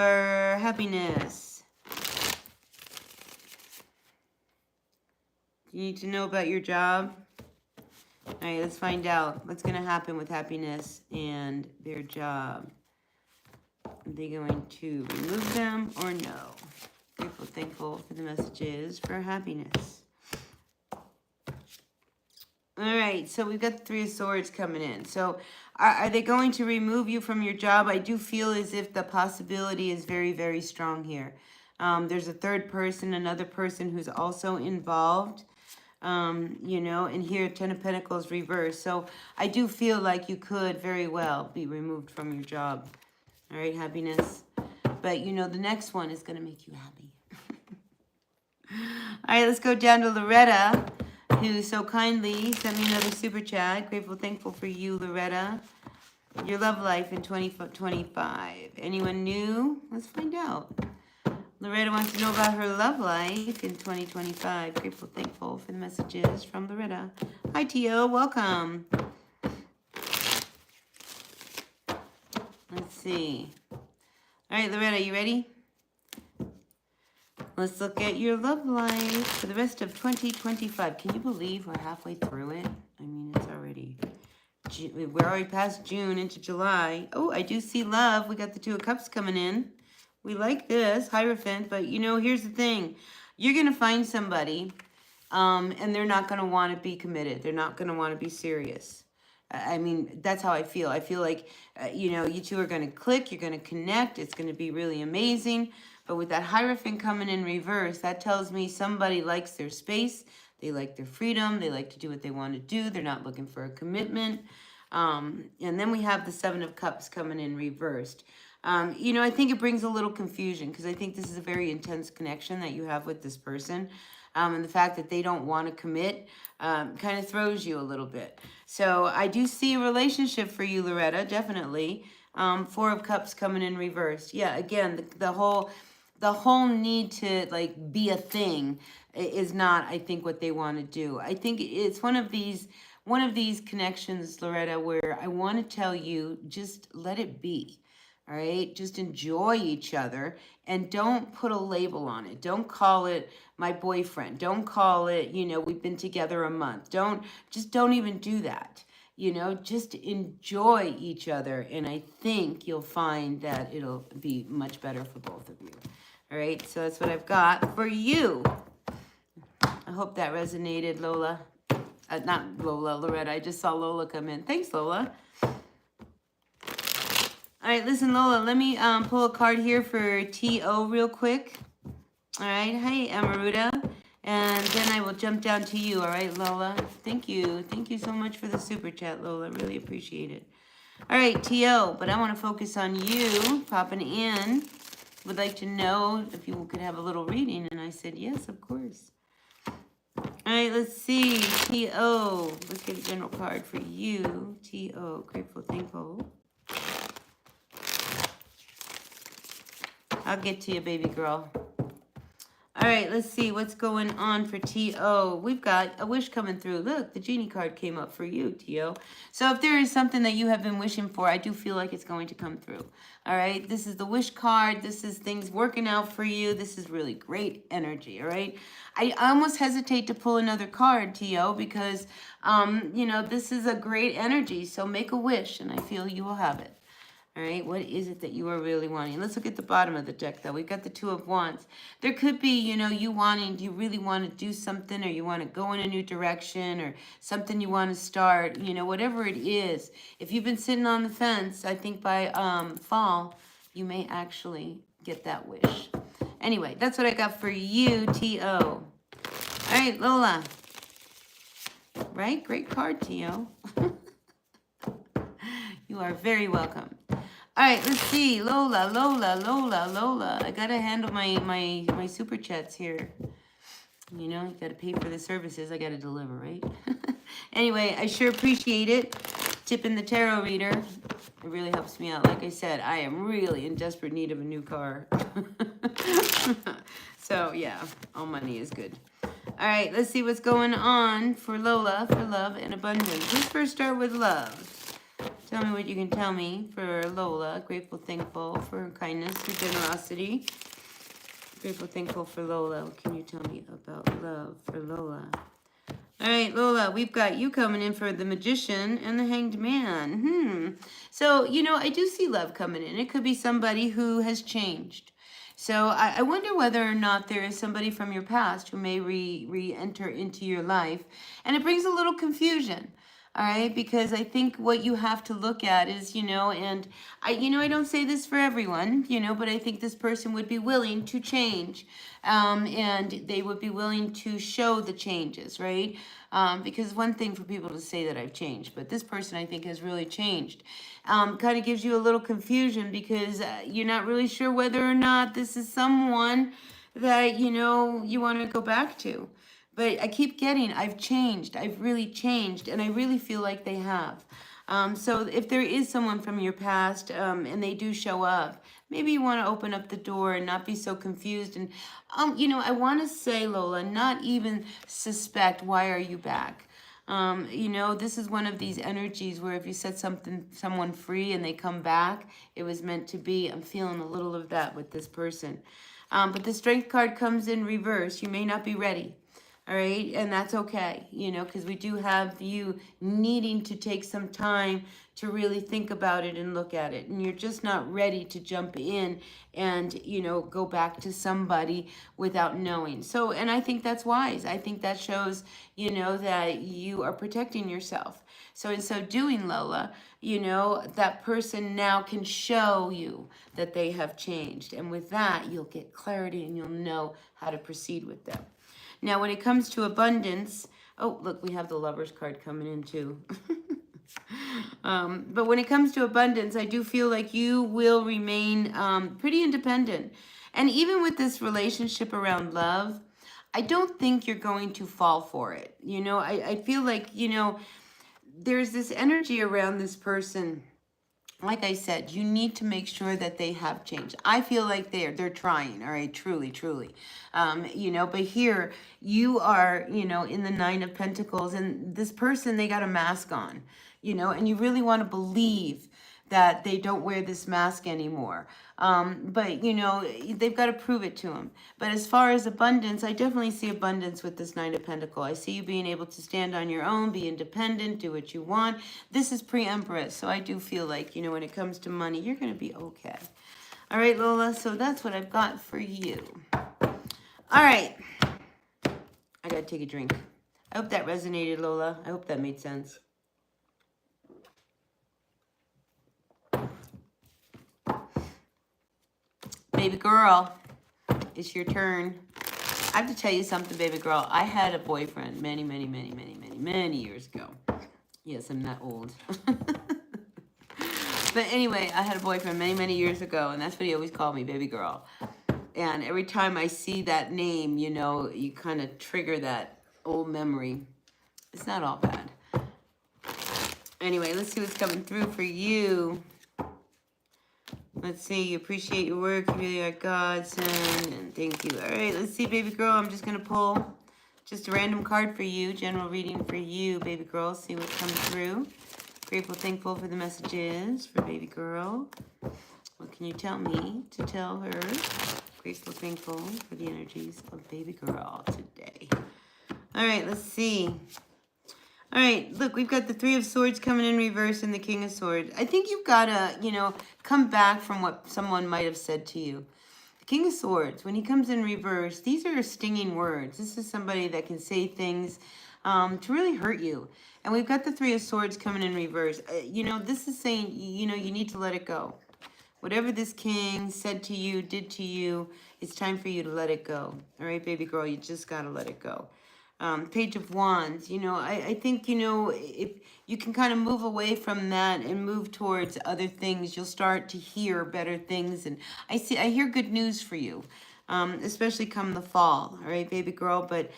happiness? You need to know about your job. All right, let's find out what's going to happen with happiness and their job. Are they going to remove them or no? Grateful, thankful for the messages for happiness. All right, so we've got the Three of Swords coming in. So are they going to remove you from your job? I do feel as if the possibility is very, very strong here. There's a third person, another person who's also involved, you know, and here Ten of Pentacles reversed. So I do feel like you could very well be removed from your job. All right, happiness. But, you know, the next one is going to make you happy. All right, let's go down to Loretta, who so kindly sent me another super chat. Grateful, thankful for you, Loretta. Your love life in 2025. Anyone new? Let's find out. Loretta wants to know about her love life in 2025. Grateful, thankful for the messages from Loretta. Hi, Tio. Welcome. Let's see. All right, Loretta, you ready? Let's look at your love life for the rest of 2025. Can you believe we're halfway through it? I mean, it's already... We're already past June into July. Oh, I do see love. We got the Two of Cups coming in. We like this, Hierophant. But, you know, here's the thing. You're going to find somebody, and they're not going to want to be committed. They're not going to want to be serious. I mean, that's how I feel. I feel like, you know, you two are going to click. You're going to connect. It's going to be really amazing. But with that Hierophant coming in reverse, that tells me somebody likes their space. They like their freedom. They like to do what they want to do. They're not looking for a commitment. And then we have the Seven of Cups coming in reversed. You know, I think it brings a little confusion because I think this is a very intense connection that you have with this person. And the fact that they don't want to commit kind of throws you a little bit. So I do see a relationship for you, Loretta, definitely. Four of Cups coming in reversed. Yeah, again, the whole need to like be a thing is not, I think, what they want to do. I think it's one of these connections, Loretta, where I want to tell you, just let it be. All right, just enjoy each other and don't put a label on it. Don't call it my boyfriend. Don't call it, you know, we've been together a month. Don't even do that. You know, just enjoy each other. And I think you'll find that it'll be much better for both of you. All right, so that's what I've got for you. I hope that resonated, Lola. Not Lola, Loretta. I just saw Lola come in. Thanks, Lola. All right, listen, Lola, let me pull a card here for T.O. real quick. All right, hi, Amaruta. And then I will jump down to you, all right, Lola? Thank you. Thank you so much for the super chat, Lola. Really appreciate it. All right, T.O., but I want to focus on you popping in. Would like to know if you could have a little reading. And I said, yes, of course. All right, let's see. T.O., let's get a general card for you. T.O., grateful, thankful. I'll get to you, baby girl. All right, let's see what's going on for T.O. We've got a wish coming through. Look, the genie card came up for you, T.O. So if there is something that you have been wishing for, I do feel like it's going to come through. All right, this is the wish card. This is things working out for you. This is really great energy, all right? I almost hesitate to pull another card, T.O., because, you know, this is a great energy. So make a wish, and I feel you will have it. All right, what is it that you are really wanting? Let's look at the bottom of the deck, though. We've got the Two of Wands. There could be, you know, you really want to do something, or you want to go in a new direction, or something you want to start, you know, whatever it is. If you've been sitting on the fence, I think by fall, you may actually get that wish. Anyway, that's what I got for you, T.O. All right, Lola. Right? Great card, T.O. You are very welcome. All right, let's see. Lola. I got to handle my super chats here. You know, you got to pay for the services. I got to deliver, right? Anyway, I sure appreciate it. Tipping the tarot reader. It really helps me out. Like I said, I am really in desperate need of a new car. So, yeah, all money is good. All right, let's see what's going on for Lola, for love and abundance. Let's first start with love. Tell me what you can tell me for Lola. Grateful, thankful for her kindness, her generosity. Grateful, thankful for Lola. What can you tell me about love for Lola? All right, Lola, we've got you coming in for the Magician and the Hanged Man. So, you know, I do see love coming in. It could be somebody who has changed. So I wonder whether or not there is somebody from your past who may re-enter into your life. And it brings a little confusion. All right, because I think what you have to look at is, you know, and I don't say this for everyone, you know, but I think this person would be willing to change, and they would be willing to show the changes, right? Because one thing for people to say that I've changed, but this person I think has really changed. Kind of gives you a little confusion because you're not really sure whether or not this is someone that, you know, you want to go back to. But I keep getting, I've changed, I've really changed, and I really feel like they have. So if there is someone from your past and they do show up, maybe you want to open up the door and not be so confused. And, you know, I want to say, Lola, not even suspect, why are you back? You know, this is one of these energies where if you set someone free and they come back, it was meant to be. I'm feeling a little of that with this person. But the Strength card comes in reverse. You may not be ready. All right, and that's okay, you know, because we do have you needing to take some time to really think about it and look at it. And you're just not ready to jump in and, you know, go back to somebody without knowing. So, and I think that's wise. I think that shows, you know, that you are protecting yourself. So in so doing, Lola, you know, that person now can show you that they have changed. And with that, you'll get clarity and you'll know how to proceed with them. Now, when it comes to abundance, oh, look, we have the Lover's card coming in too. But when it comes to abundance, I do feel like you will remain pretty independent. And even with this relationship around love, I don't think you're going to fall for it. You know, I feel like, you know, there's this energy around this person. Like I said, you need to make sure that they have changed. I feel like they're trying, all right, truly. You know, but here you are, you know, in the Nine of Pentacles, and this person, they got a mask on, you know, and you really want to believe that they don't wear this mask anymore. But, you know, they've got to prove it to them. But as far as abundance, I definitely see abundance with this Nine of Pentacles. I see you being able to stand on your own, be independent, do what you want. This is pre-Empress, so I do feel like, you know, when it comes to money, you're going to be okay. All right, Lola, so that's what I've got for you. All right. I got to take a drink. I hope that resonated, Lola. I hope that made sense. Baby girl, it's your turn. I have to tell you something, baby girl. I had a boyfriend many years ago. Yes, I'm not old. But anyway, I had a boyfriend many years ago, and that's what he always called me, baby girl. And every time I see that name, you know, you kind of trigger that old memory. It's not all bad. Anyway, let's see what's coming through for you. Let's see, you appreciate your work, you really are godsend, and thank you. All right, let's see, baby girl. I'm just going to pull just a random card for you, general reading for you, baby girl. See what comes through. Grateful, thankful for the messages for baby girl. What can you tell me to tell her? Grateful, thankful for the energies of baby girl today. All right, let's see. All right, look, we've got the Three of Swords coming in reverse and the King of Swords. I think you've got to, come back from what someone might have said to you. The King of Swords, when he comes in reverse, these are stinging words. This is somebody that can say things to really hurt you. And we've got the Three of Swords coming in reverse. This is saying, you need to let it go. Whatever this king said to you, did to you, it's time for you to let it go. All right, baby girl, you just got to let it go. Page of Wands, I think, if you can kind of move away from that and move towards other things, you'll start to hear better things. And I hear good news for you, especially come the fall. All right, baby girl, but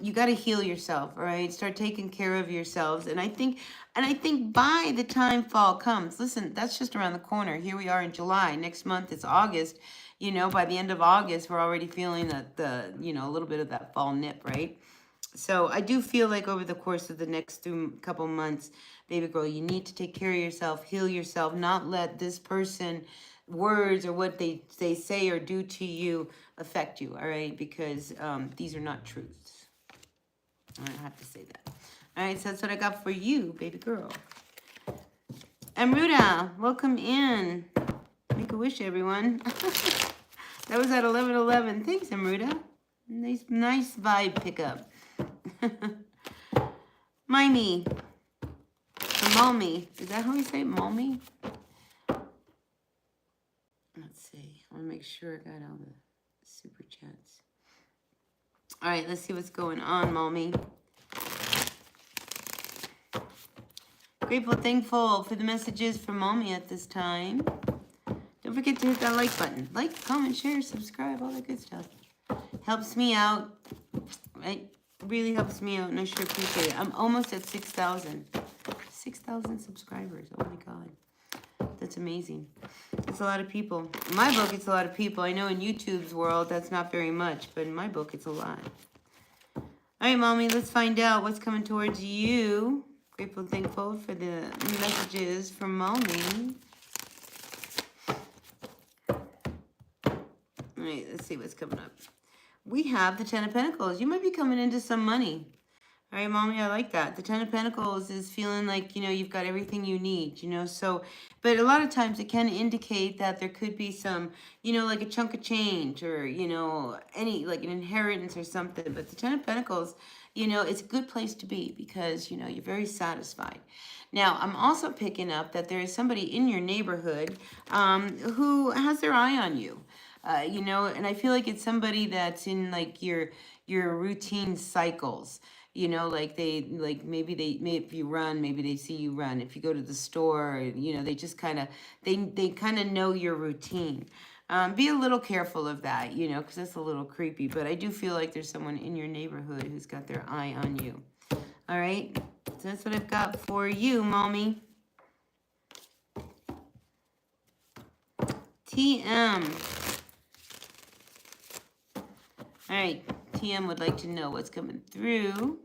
you got to heal yourself. All right, start taking care of yourselves. And I think by the time fall comes, listen, that's just around the corner. Here we are in July. Next month it's August. By the end of August, we're already feeling that a little bit of that fall nip, right? So I do feel like over the course of the next couple months, baby girl, you need to take care of yourself, heal yourself, not let this person, words or what they say or do to you affect you, all right? Because these are not truths. I have to say that. All right, so that's what I got for you, baby girl. Amruta, welcome in. Make a wish, everyone. That was at 11:11. Thanks, Amruta. Nice vibe pickup. Mimey. Or Malmy. Is that how we say it? Malmy? Let's see. I want to make sure I got all the super chats. All right, let's see what's going on, Malmy. Grateful, thankful for the messages from Malmy at this time. Don't forget to hit that like button. Like, comment, share, subscribe, all that good stuff. Helps me out, right? Really helps me out, and I sure appreciate it. I'm almost at 6,000. 6,000 subscribers. Oh my God. That's amazing. That's a lot of people. In my book, it's a lot of people. I know in YouTube's world, that's not very much, but in my book, it's a lot. All right, Mommy, let's find out what's coming towards you. Grateful, thankful for the messages from Mommy. All right, let's see what's coming up. We have the Ten of Pentacles. You might be coming into some money. All right, Mommy, I like that. The Ten of Pentacles is feeling like, you've got everything you need, so, but a lot of times it can indicate that there could be some, like a chunk of change or, any, like an inheritance or something. But the Ten of Pentacles, it's a good place to be because, you're very satisfied. Now, I'm also picking up that there is somebody in your neighborhood who has their eye on you. And I feel like it's somebody that's in like your routine cycles, like if you run, maybe they see you run. If you go to the store, they just kind of, they kind of know your routine. Be a little careful of that, because that's a little creepy, but I do feel like there's someone in your neighborhood who's got their eye on you. All right. So that's what I've got for you, Mommy. TM. All right, TM would like to know what's coming through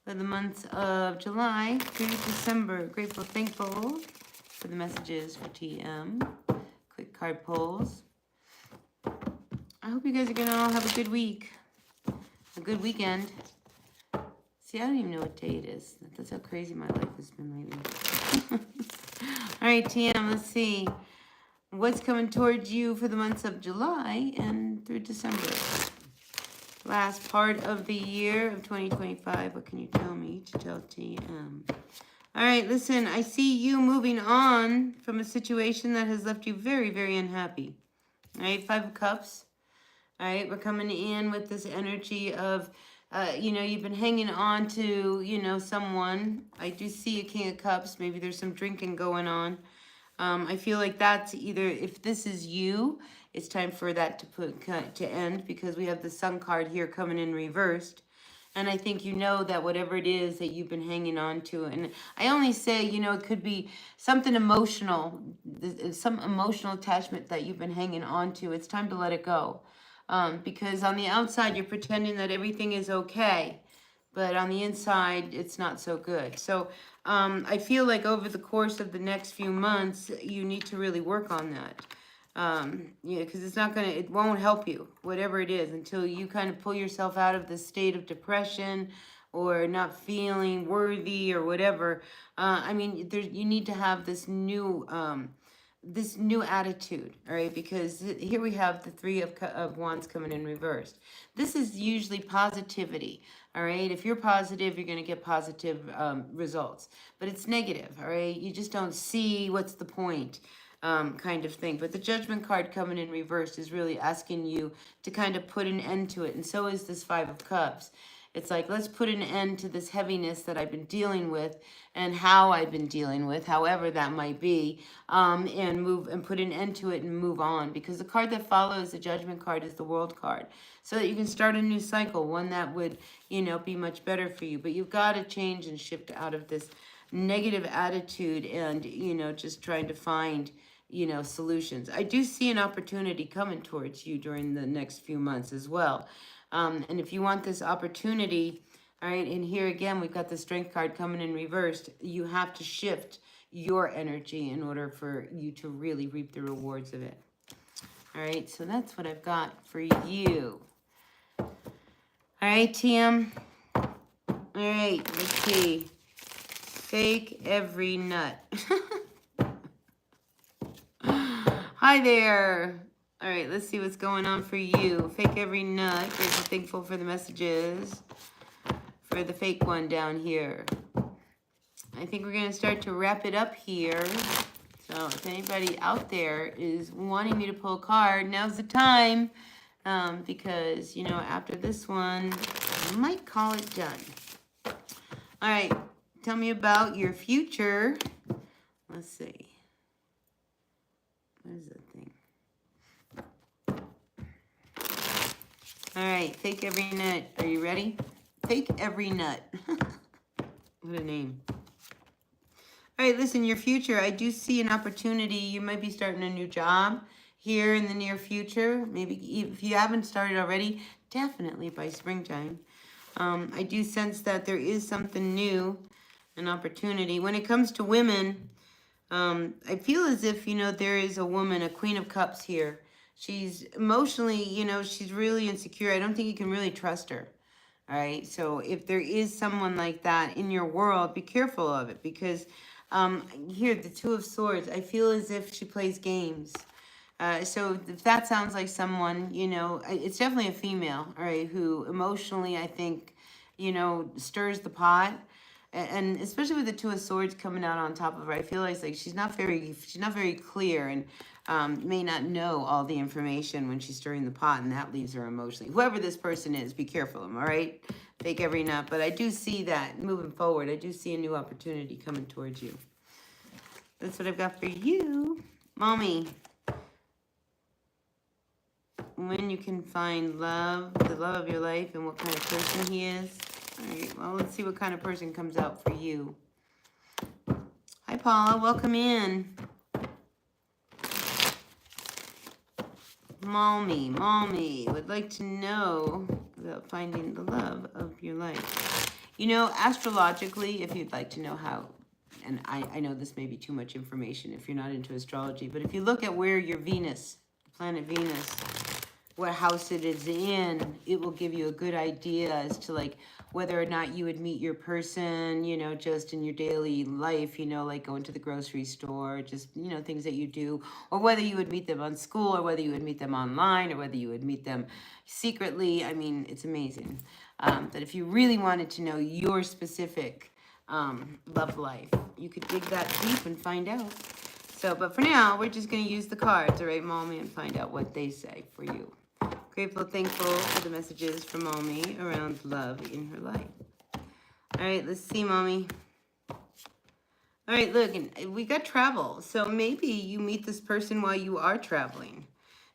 for the months of July through December. Grateful, thankful for the messages for TM. Quick card pulls. I hope you guys are going to all have a good week, a good weekend. See, I don't even know what day it is. That's how crazy my life has been lately. All right, TM, let's see. What's coming towards you for the months of July and through December? Last part of the year of 2025. What can you tell me to tell TM? All right, listen, I see you moving on from a situation that has left you very, very unhappy. All right, Five of Cups. All right, we're coming in with this energy of, you've been hanging on to, someone. I do see a King of Cups. Maybe there's some drinking going on. I feel like that's either, if this is you, it's time for that to end because we have the Sun card here coming in reversed. And I think that whatever it is that you've been hanging on to, and I only say, it could be something emotional, some emotional attachment that you've been hanging on to. It's time to let it go. Because on the outside, you're pretending that everything is okay. But on the inside, it's not so good. So I feel like over the course of the next few months, you need to really work on that. Because it won't help you, whatever it is, until you kind of pull yourself out of this state of depression or not feeling worthy or whatever. I mean, you need to have this new attitude, all right? Because here we have the Three of Wands coming in reversed. This is usually positivity, all right? If you're positive, you're going to get positive results. But it's negative, all right? You just don't see what's the point. Kind of thing. But the Judgment card coming in reversed is really asking you to kind of put an end to it. And so is this Five of Cups. It's like, let's put an end to this heaviness that I've been dealing with and how I've been dealing with, however that might be, and move and put an end to it and move on. Because the card that follows the Judgment card is the World card. So that you can start a new cycle, one that would, be much better for you. But you've got to change and shift out of this negative attitude and, just trying to find solutions. I do see an opportunity coming towards you during the next few months as well. And if you want this opportunity, all right, and here again, we've got the Strength card coming in reversed. You have to shift your energy in order for you to really reap the rewards of it. All right, so that's what I've got for you. All right, TM. All right, let's see. Fake every nut. Hi there. All right, let's see what's going on for you. Fake every nut. Grateful, thankful for the messages. For the fake one down here. I think we're going to start to wrap it up here. So if anybody out there is wanting me to pull a card, now's the time. Because, after this one, I might call it done. All right, tell me about your future. Let's see. What is that thing? All right, fake every nut. Are you ready? Fake every nut. What a name. All right, listen, your future. I do see an opportunity. You might be starting a new job here in the near future. Maybe if you haven't started already, definitely by springtime. I do sense that there is something new, an opportunity. When it comes to women, I feel as if, there is a woman, a Queen of Cups here. She's emotionally, she's really insecure. I don't think you can really trust her. All right. So if there is someone like that in your world, be careful of it because here, the Two of Swords, I feel as if she plays games. So if that sounds like someone, it's definitely a female, all right, who emotionally, I think, stirs the pot. And especially with the Two of Swords coming out on top of her, I feel like she's not very clear and may not know all the information when she's stirring the pot, and that leaves her emotionally. Whoever this person is, be careful of them, all right? Fake every nut. But I do see that moving forward. I do see a new opportunity coming towards you. That's what I've got for you, Mommy. When you can find love, the love of your life, and what kind of person he is. All right, well, let's see what kind of person comes out for you. Hi, Paula. Welcome in. Mommy would like to know about finding the love of your life. Astrologically, if you'd like to know how, and I know this may be too much information if you're not into astrology, but if you look at where your Venus, planet Venus, what house it is in, it will give you a good idea as to whether or not you would meet your person, just in your daily life, like going to the grocery store, just, things that you do, or whether you would meet them on school, or whether you would meet them online, or whether you would meet them secretly. I mean, it's amazing. That if you really wanted to know your specific love life, you could dig that deep and find out. So, but for now, we're just going to use the cards, all right, Mommy, and find out what they say for you. Grateful, thankful for the messages from Mommy around love in her life. All right, let's see, Mommy. All right, look, we got travel. So maybe you meet this person while you are traveling.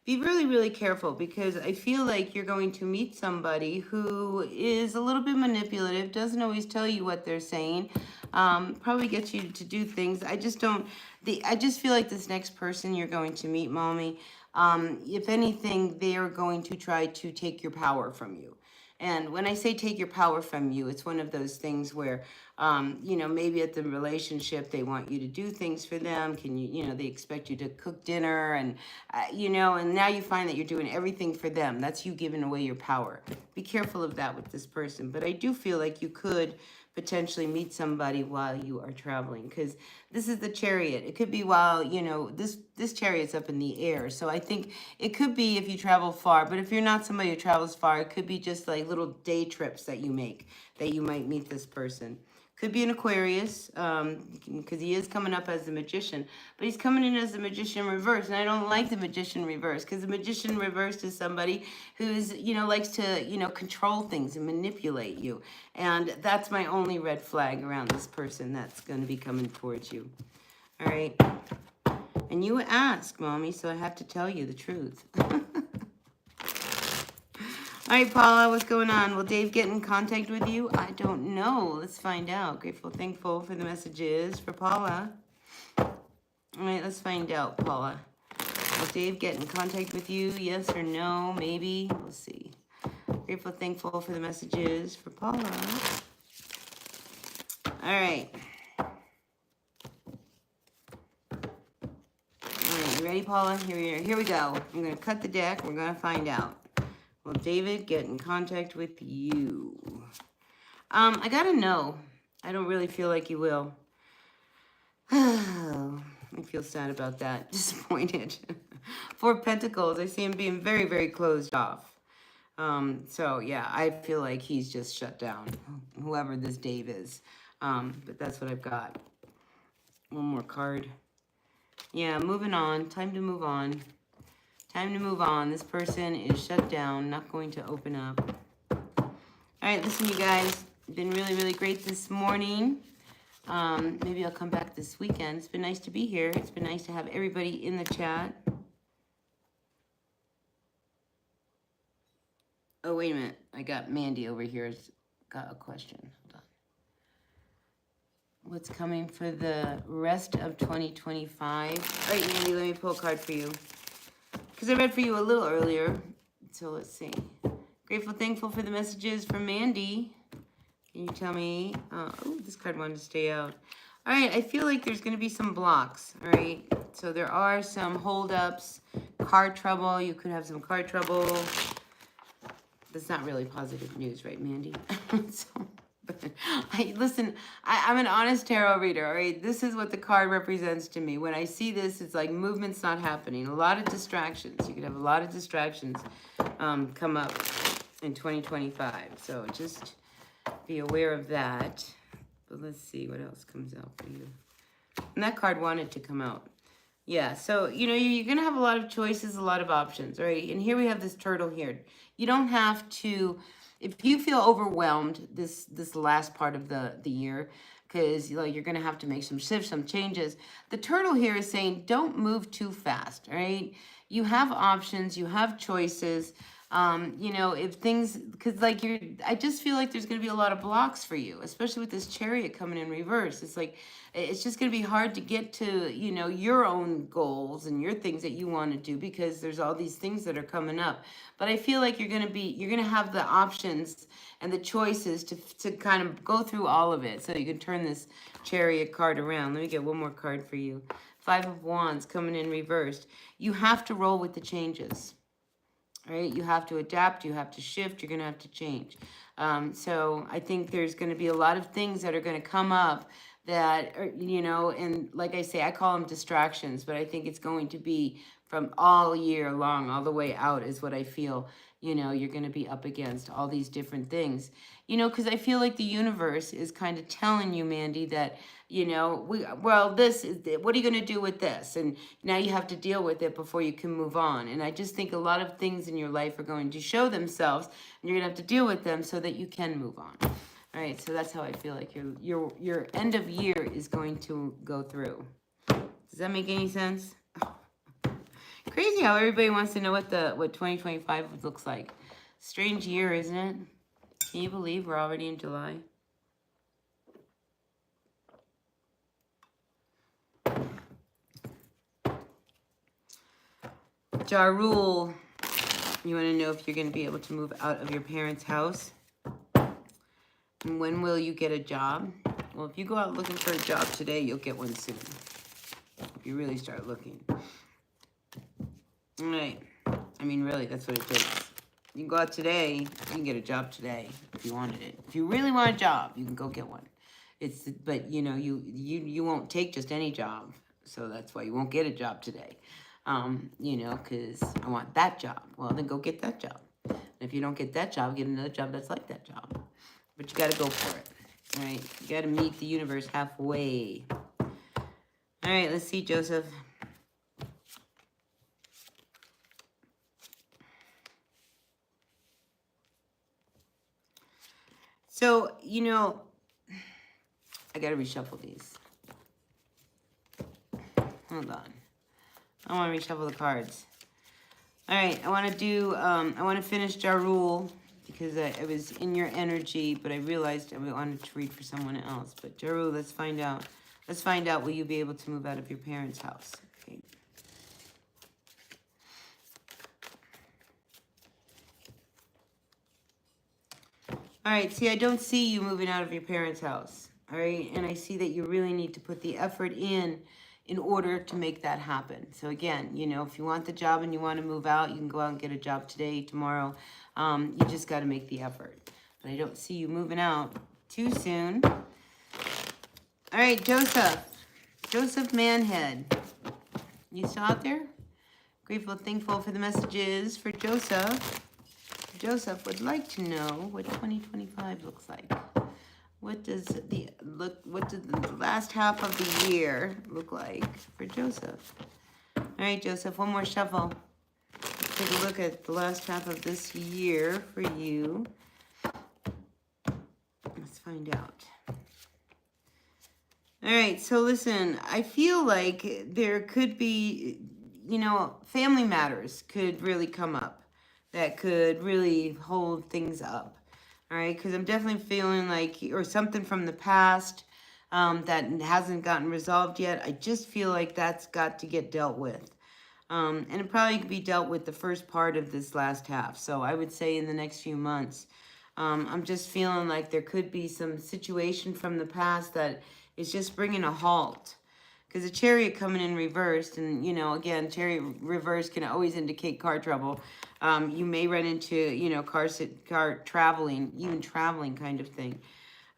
Be really, really careful because I feel like you're going to meet somebody who is a little bit manipulative, doesn't always tell you what they're saying, probably gets you to do things. I just feel like this next person you're going to meet, Mommy, if anything, they are going to try to take your power from you. And when I say take your power from you, it's one of those things where You know, maybe at the relationship, they want you to do things for them. Can you, you know, they expect you to cook dinner and, you know, and now you find that you're doing everything for them. That's you giving away your power. Be careful of that with this person. But I do feel like you could potentially meet somebody while you are traveling, because this is the Chariot. It could be while, you know, this Chariot's up in the air. So I think it could be if you travel far, but if you're not somebody who travels far, it could be just like little day trips that you make that you might meet this person. Could be an Aquarius, because he is coming up as the Magician, but he's coming in as the Magician reverse, and I don't like the Magician reverse, because the Magician reversed is somebody who's, you know, likes to, you know, control things and manipulate you, and that's my only red flag around this person that's going to be coming towards you. All right, and you ask, Mommy, so I have to tell you the truth. All right, Paula, what's going on? Will Dave get in contact with you? I don't know. Let's find out. Grateful, thankful for the messages for Paula. All right, let's find out, Paula. Will Dave get in contact with you? Yes or no? Maybe. We'll see. Grateful, thankful for the messages for Paula. All right. All right, you ready, Paula? Here we go. I'm going to cut the deck. We're going to find out. Will David get in contact with you? I gotta know. I don't really feel like he will. I feel sad about that. Disappointed. 4 Pentacles. I see him being very, very closed off. So, yeah, I feel like he's just shut down. Whoever this Dave is. But that's what I've got. One more card. Yeah, moving on. Time to move on. Time to move on. This person is shut down, not going to open up. All right, listen, you guys. Been really, really great this morning. Maybe I'll come back this weekend. It's been nice to be here. It's been nice to have everybody in the chat. Oh, wait a minute. I got Mandy over here. Has got a question. Hold on. What's coming for the rest of 2025? All right, Mandy, let me pull a card for you. Because I read for you a little earlier. So let's see. Grateful, thankful for the messages from Mandy. Can you tell me? Oh, this card wanted to stay out. All right, I feel like there's going to be some blocks. All right. So there are some holdups, car trouble. You could have some car trouble. That's not really positive news, right, Mandy? Listen, I'm an honest tarot reader, all right? This is what the card represents to me. When I see this, it's like movement's not happening. A lot of distractions. You could have a lot of distractions come up in 2025. So just be aware of that. But let's see what else comes out for you. And that card wanted to come out. Yeah, so, you know, you're going to have a lot of choices, a lot of options, right? And here we have this turtle here. You don't have to... If you feel overwhelmed this last part of the year, because you know, you're going to have to make some shifts, some changes, the turtle here is saying don't move too fast, right? You have options, you have choices. You know, if things, because like I just feel like there's going to be a lot of blocks for you, especially with this Chariot coming in reverse. It's like, it's just going to be hard to get to, you know, your own goals and your things that you want to do because there's all these things that are coming up. But I feel like you're going to have the options and the choices to kind of go through all of it. So you can turn this Chariot card around. Let me get one more card for you. 5 of Wands coming in reversed. You have to roll with the changes. Right? You have to adapt, you have to shift, you're going to have to change. So I think there's going to be a lot of things that are going to come up that, are, you know, and like I say, I call them distractions, but I think it's going to be from all year long, all the way out is what I feel, you know, you're going to be up against all these different things. You know, because I feel like the universe is kind of telling you, Mandy, that, you know, this is, what are you going to do with this? And now you have to deal with it before you can move on. And I just think a lot of things in your life are going to show themselves and you're going to have to deal with them so that you can move on. All right, so that's how I feel like your end of year is going to go through. Does that make any sense? Crazy how everybody wants to know what 2025 looks like. Strange year, isn't it? Can you believe we're already in July? Jarul, you want to know if you're going to be able to move out of your parents' house? And when will you get a job? Well, if you go out looking for a job today, you'll get one soon. If you really start looking. All right. I mean, really, that's what it takes. You can go out today, you can get a job today if you wanted it. If you really want a job, you can go get one. But you know, you won't take just any job. So that's why you won't get a job today. You know, because I want that job. Well, then go get that job. And if you don't get that job, get another job that's like that job. But you got to go for it. All right. You got to meet the universe halfway. All right. Let's see, Joseph. So, you know, I got to reshuffle these. Hold on. I want to reshuffle the cards. All right, I want to finish Jarul because I was in your energy, but I realized I wanted to read for someone else. But Jarul, let's find out. Let's find out, will you be able to move out of your parents' house? Okay. All right, see, I don't see you moving out of your parents' house. All right, and I see that you really need to put the effort in order to make that happen. So again, you know, if you want the job and you want to move out, you can go out and get a job today, tomorrow. You just got to make the effort. But I don't see you moving out too soon. All right, Joseph. Joseph Manhead. You still out there? Grateful, thankful for the messages for Joseph. Joseph would like to know what 2025 looks like. What does the last half of the year look like for Joseph? All right, Joseph, one more shuffle. Let's take a look at the last half of this year for you. Let's find out. All right, so listen, I feel like there could be, you know, family matters could really come up that could really hold things up. All right, because I'm definitely feeling like, or something from the past that hasn't gotten resolved yet. I just feel like that's got to get dealt with. And it probably could be dealt with the first part of this last half. So I would say in the next few months. I'm just feeling like there could be some situation from the past that is just bringing a halt. Because the Chariot coming in reversed, and, you know, again, Chariot reverse can always indicate car trouble. You may run into, you know, car traveling, even traveling kind of thing.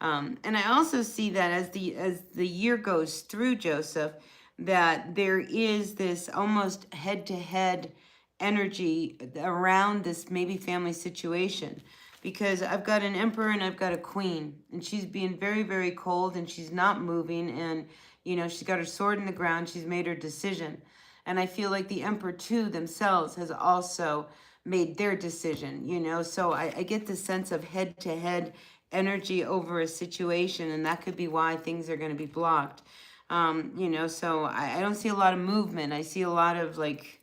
And I also see that as the year goes through, Joseph, that there is this almost head-to-head energy around this maybe family situation. Because I've got an emperor and I've got a queen, and she's being very, very cold, and she's not moving, and, you know, she's got her sword in the ground. She's made her decision. And I feel like the emperor, too, themselves has also made their decision, you know. So I get the sense of head-to-head energy over a situation, and that could be why things are going to be blocked. You know, so I don't see a lot of movement. I see a lot of, like,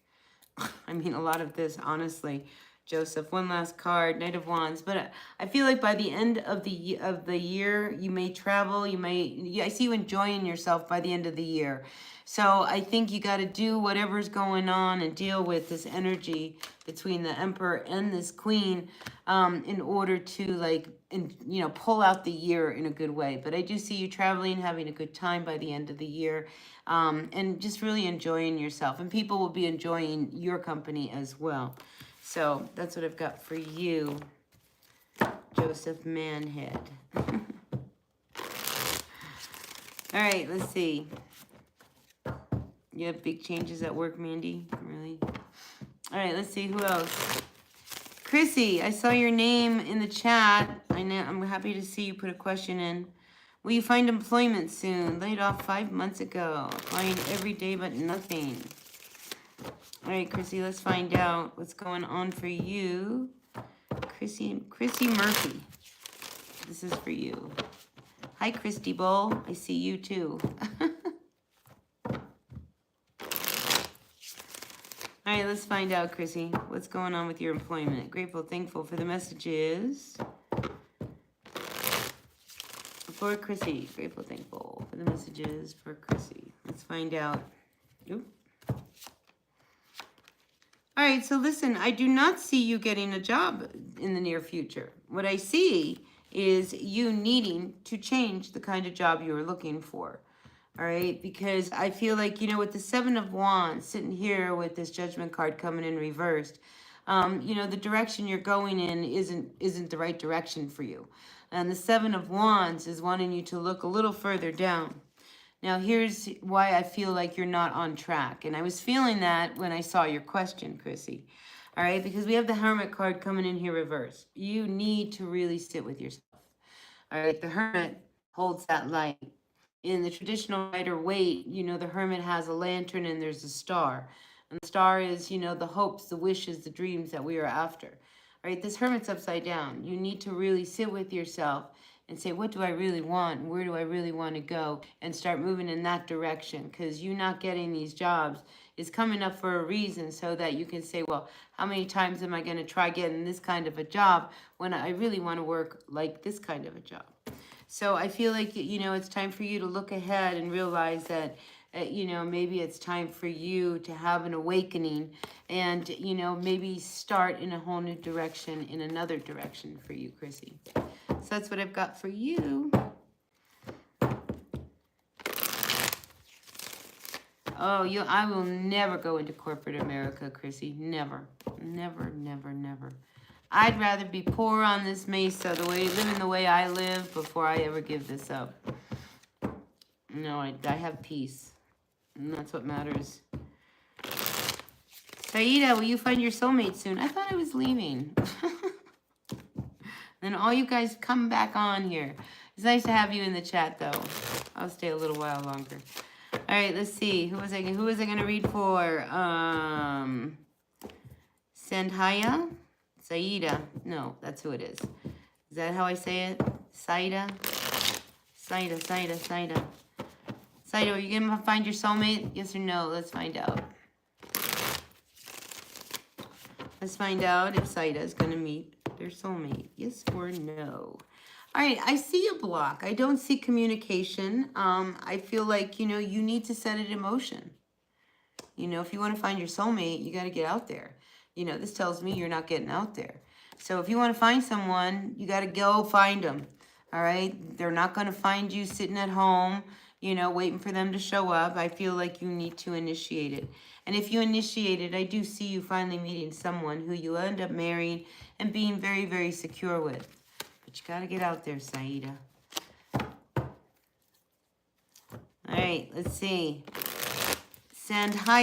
I mean, a lot of this, honestly. Joseph, one last card, Knight of Wands. But I feel like by the end of the year, you may travel. I see you enjoying yourself by the end of the year. So I think you got to do whatever's going on and deal with this energy between the Emperor and this Queen in order to, you know, pull out the year in a good way. But I do see you traveling, having a good time by the end of the year, and just really enjoying yourself. And people will be enjoying your company as well. So that's what I've got for you, Joseph Manhead. All right, let's see. You have big changes at work, Mandy? Really? All right, let's see. Who else? Chrissy, I saw your name in the chat. I'm happy to see you put a question in. Will you find employment soon? Laid off 5 months ago. Applying every day, but nothing. All right, Chrissy, let's find out what's going on for you. Chrissy Murphy. This is for you. Hi, Christy Bull. I see you too. All right, let's find out, Chrissy. What's going on with your employment? Grateful, thankful for the messages. For Chrissy. Grateful, thankful for the messages for Chrissy. Let's find out. Oop. All right, so listen, I do not see you getting a job in the near future. What I see is you needing to change the kind of job you were looking for. All right, because I feel like, you know, with the Seven of Wands sitting here with this Judgment card coming in reversed, you know, the direction you're going in isn't the right direction for you. And the Seven of Wands is wanting you to look a little further down. Now, here's why I feel like you're not on track. And I was feeling that when I saw your question, Chrissy. All right, because we have the Hermit card coming in here reversed. You need to really sit with yourself. All right, the Hermit holds that light. In the traditional Rider-Waite, you know, the Hermit has a lantern and there's a star. And the star is, you know, the hopes, the wishes, the dreams that we are after. All right, this Hermit's upside down. You need to really sit with yourself and say, what do I really want? Where do I really want to go? And start moving in that direction, because you not getting these jobs is coming up for a reason, so that you can say, well, how many times am I going to try getting this kind of a job when I really want to work like this kind of a job? So I feel like, you know, it's time for you to look ahead and realize that, you know, maybe it's time for you to have an awakening and, you know, maybe start in a whole new direction, in another direction for you, Chrissy. So that's what I've got for you. Oh, I will never go into corporate America, Chrissy. Never. Never, never, never. I'd rather be poor on this mesa, living the way I live, before I ever give this up. No, I have peace. And that's what matters. Saida, will you find your soulmate soon? I thought I was leaving. Then all you guys come back on here. It's nice to have you in the chat, though. I'll stay a little while longer. All right, let's see. Who was I going to read for? Sandhya? Saida. No, that's who it is. Is that how I say it? Saida? Saida. Saida, are you going to find your soulmate? Yes or no? Let's find out. Let's find out if Saida is going to meet their soulmate. Yes or no? All right, I see a block. I don't see communication. I feel like, you know, you need to set it in motion. You know, if you want to find your soulmate, you got to get out there. You know, this tells me you're not getting out there. So if you want to find someone, you got to go find them. All right? They're not going to find you sitting at home, you know, waiting for them to show up. I feel like you need to initiate it. And if you initiate it, I do see you finally meeting someone who you end up marrying and being very, very secure with. But you got to get out there, Saida. All right, let's see. Send hi.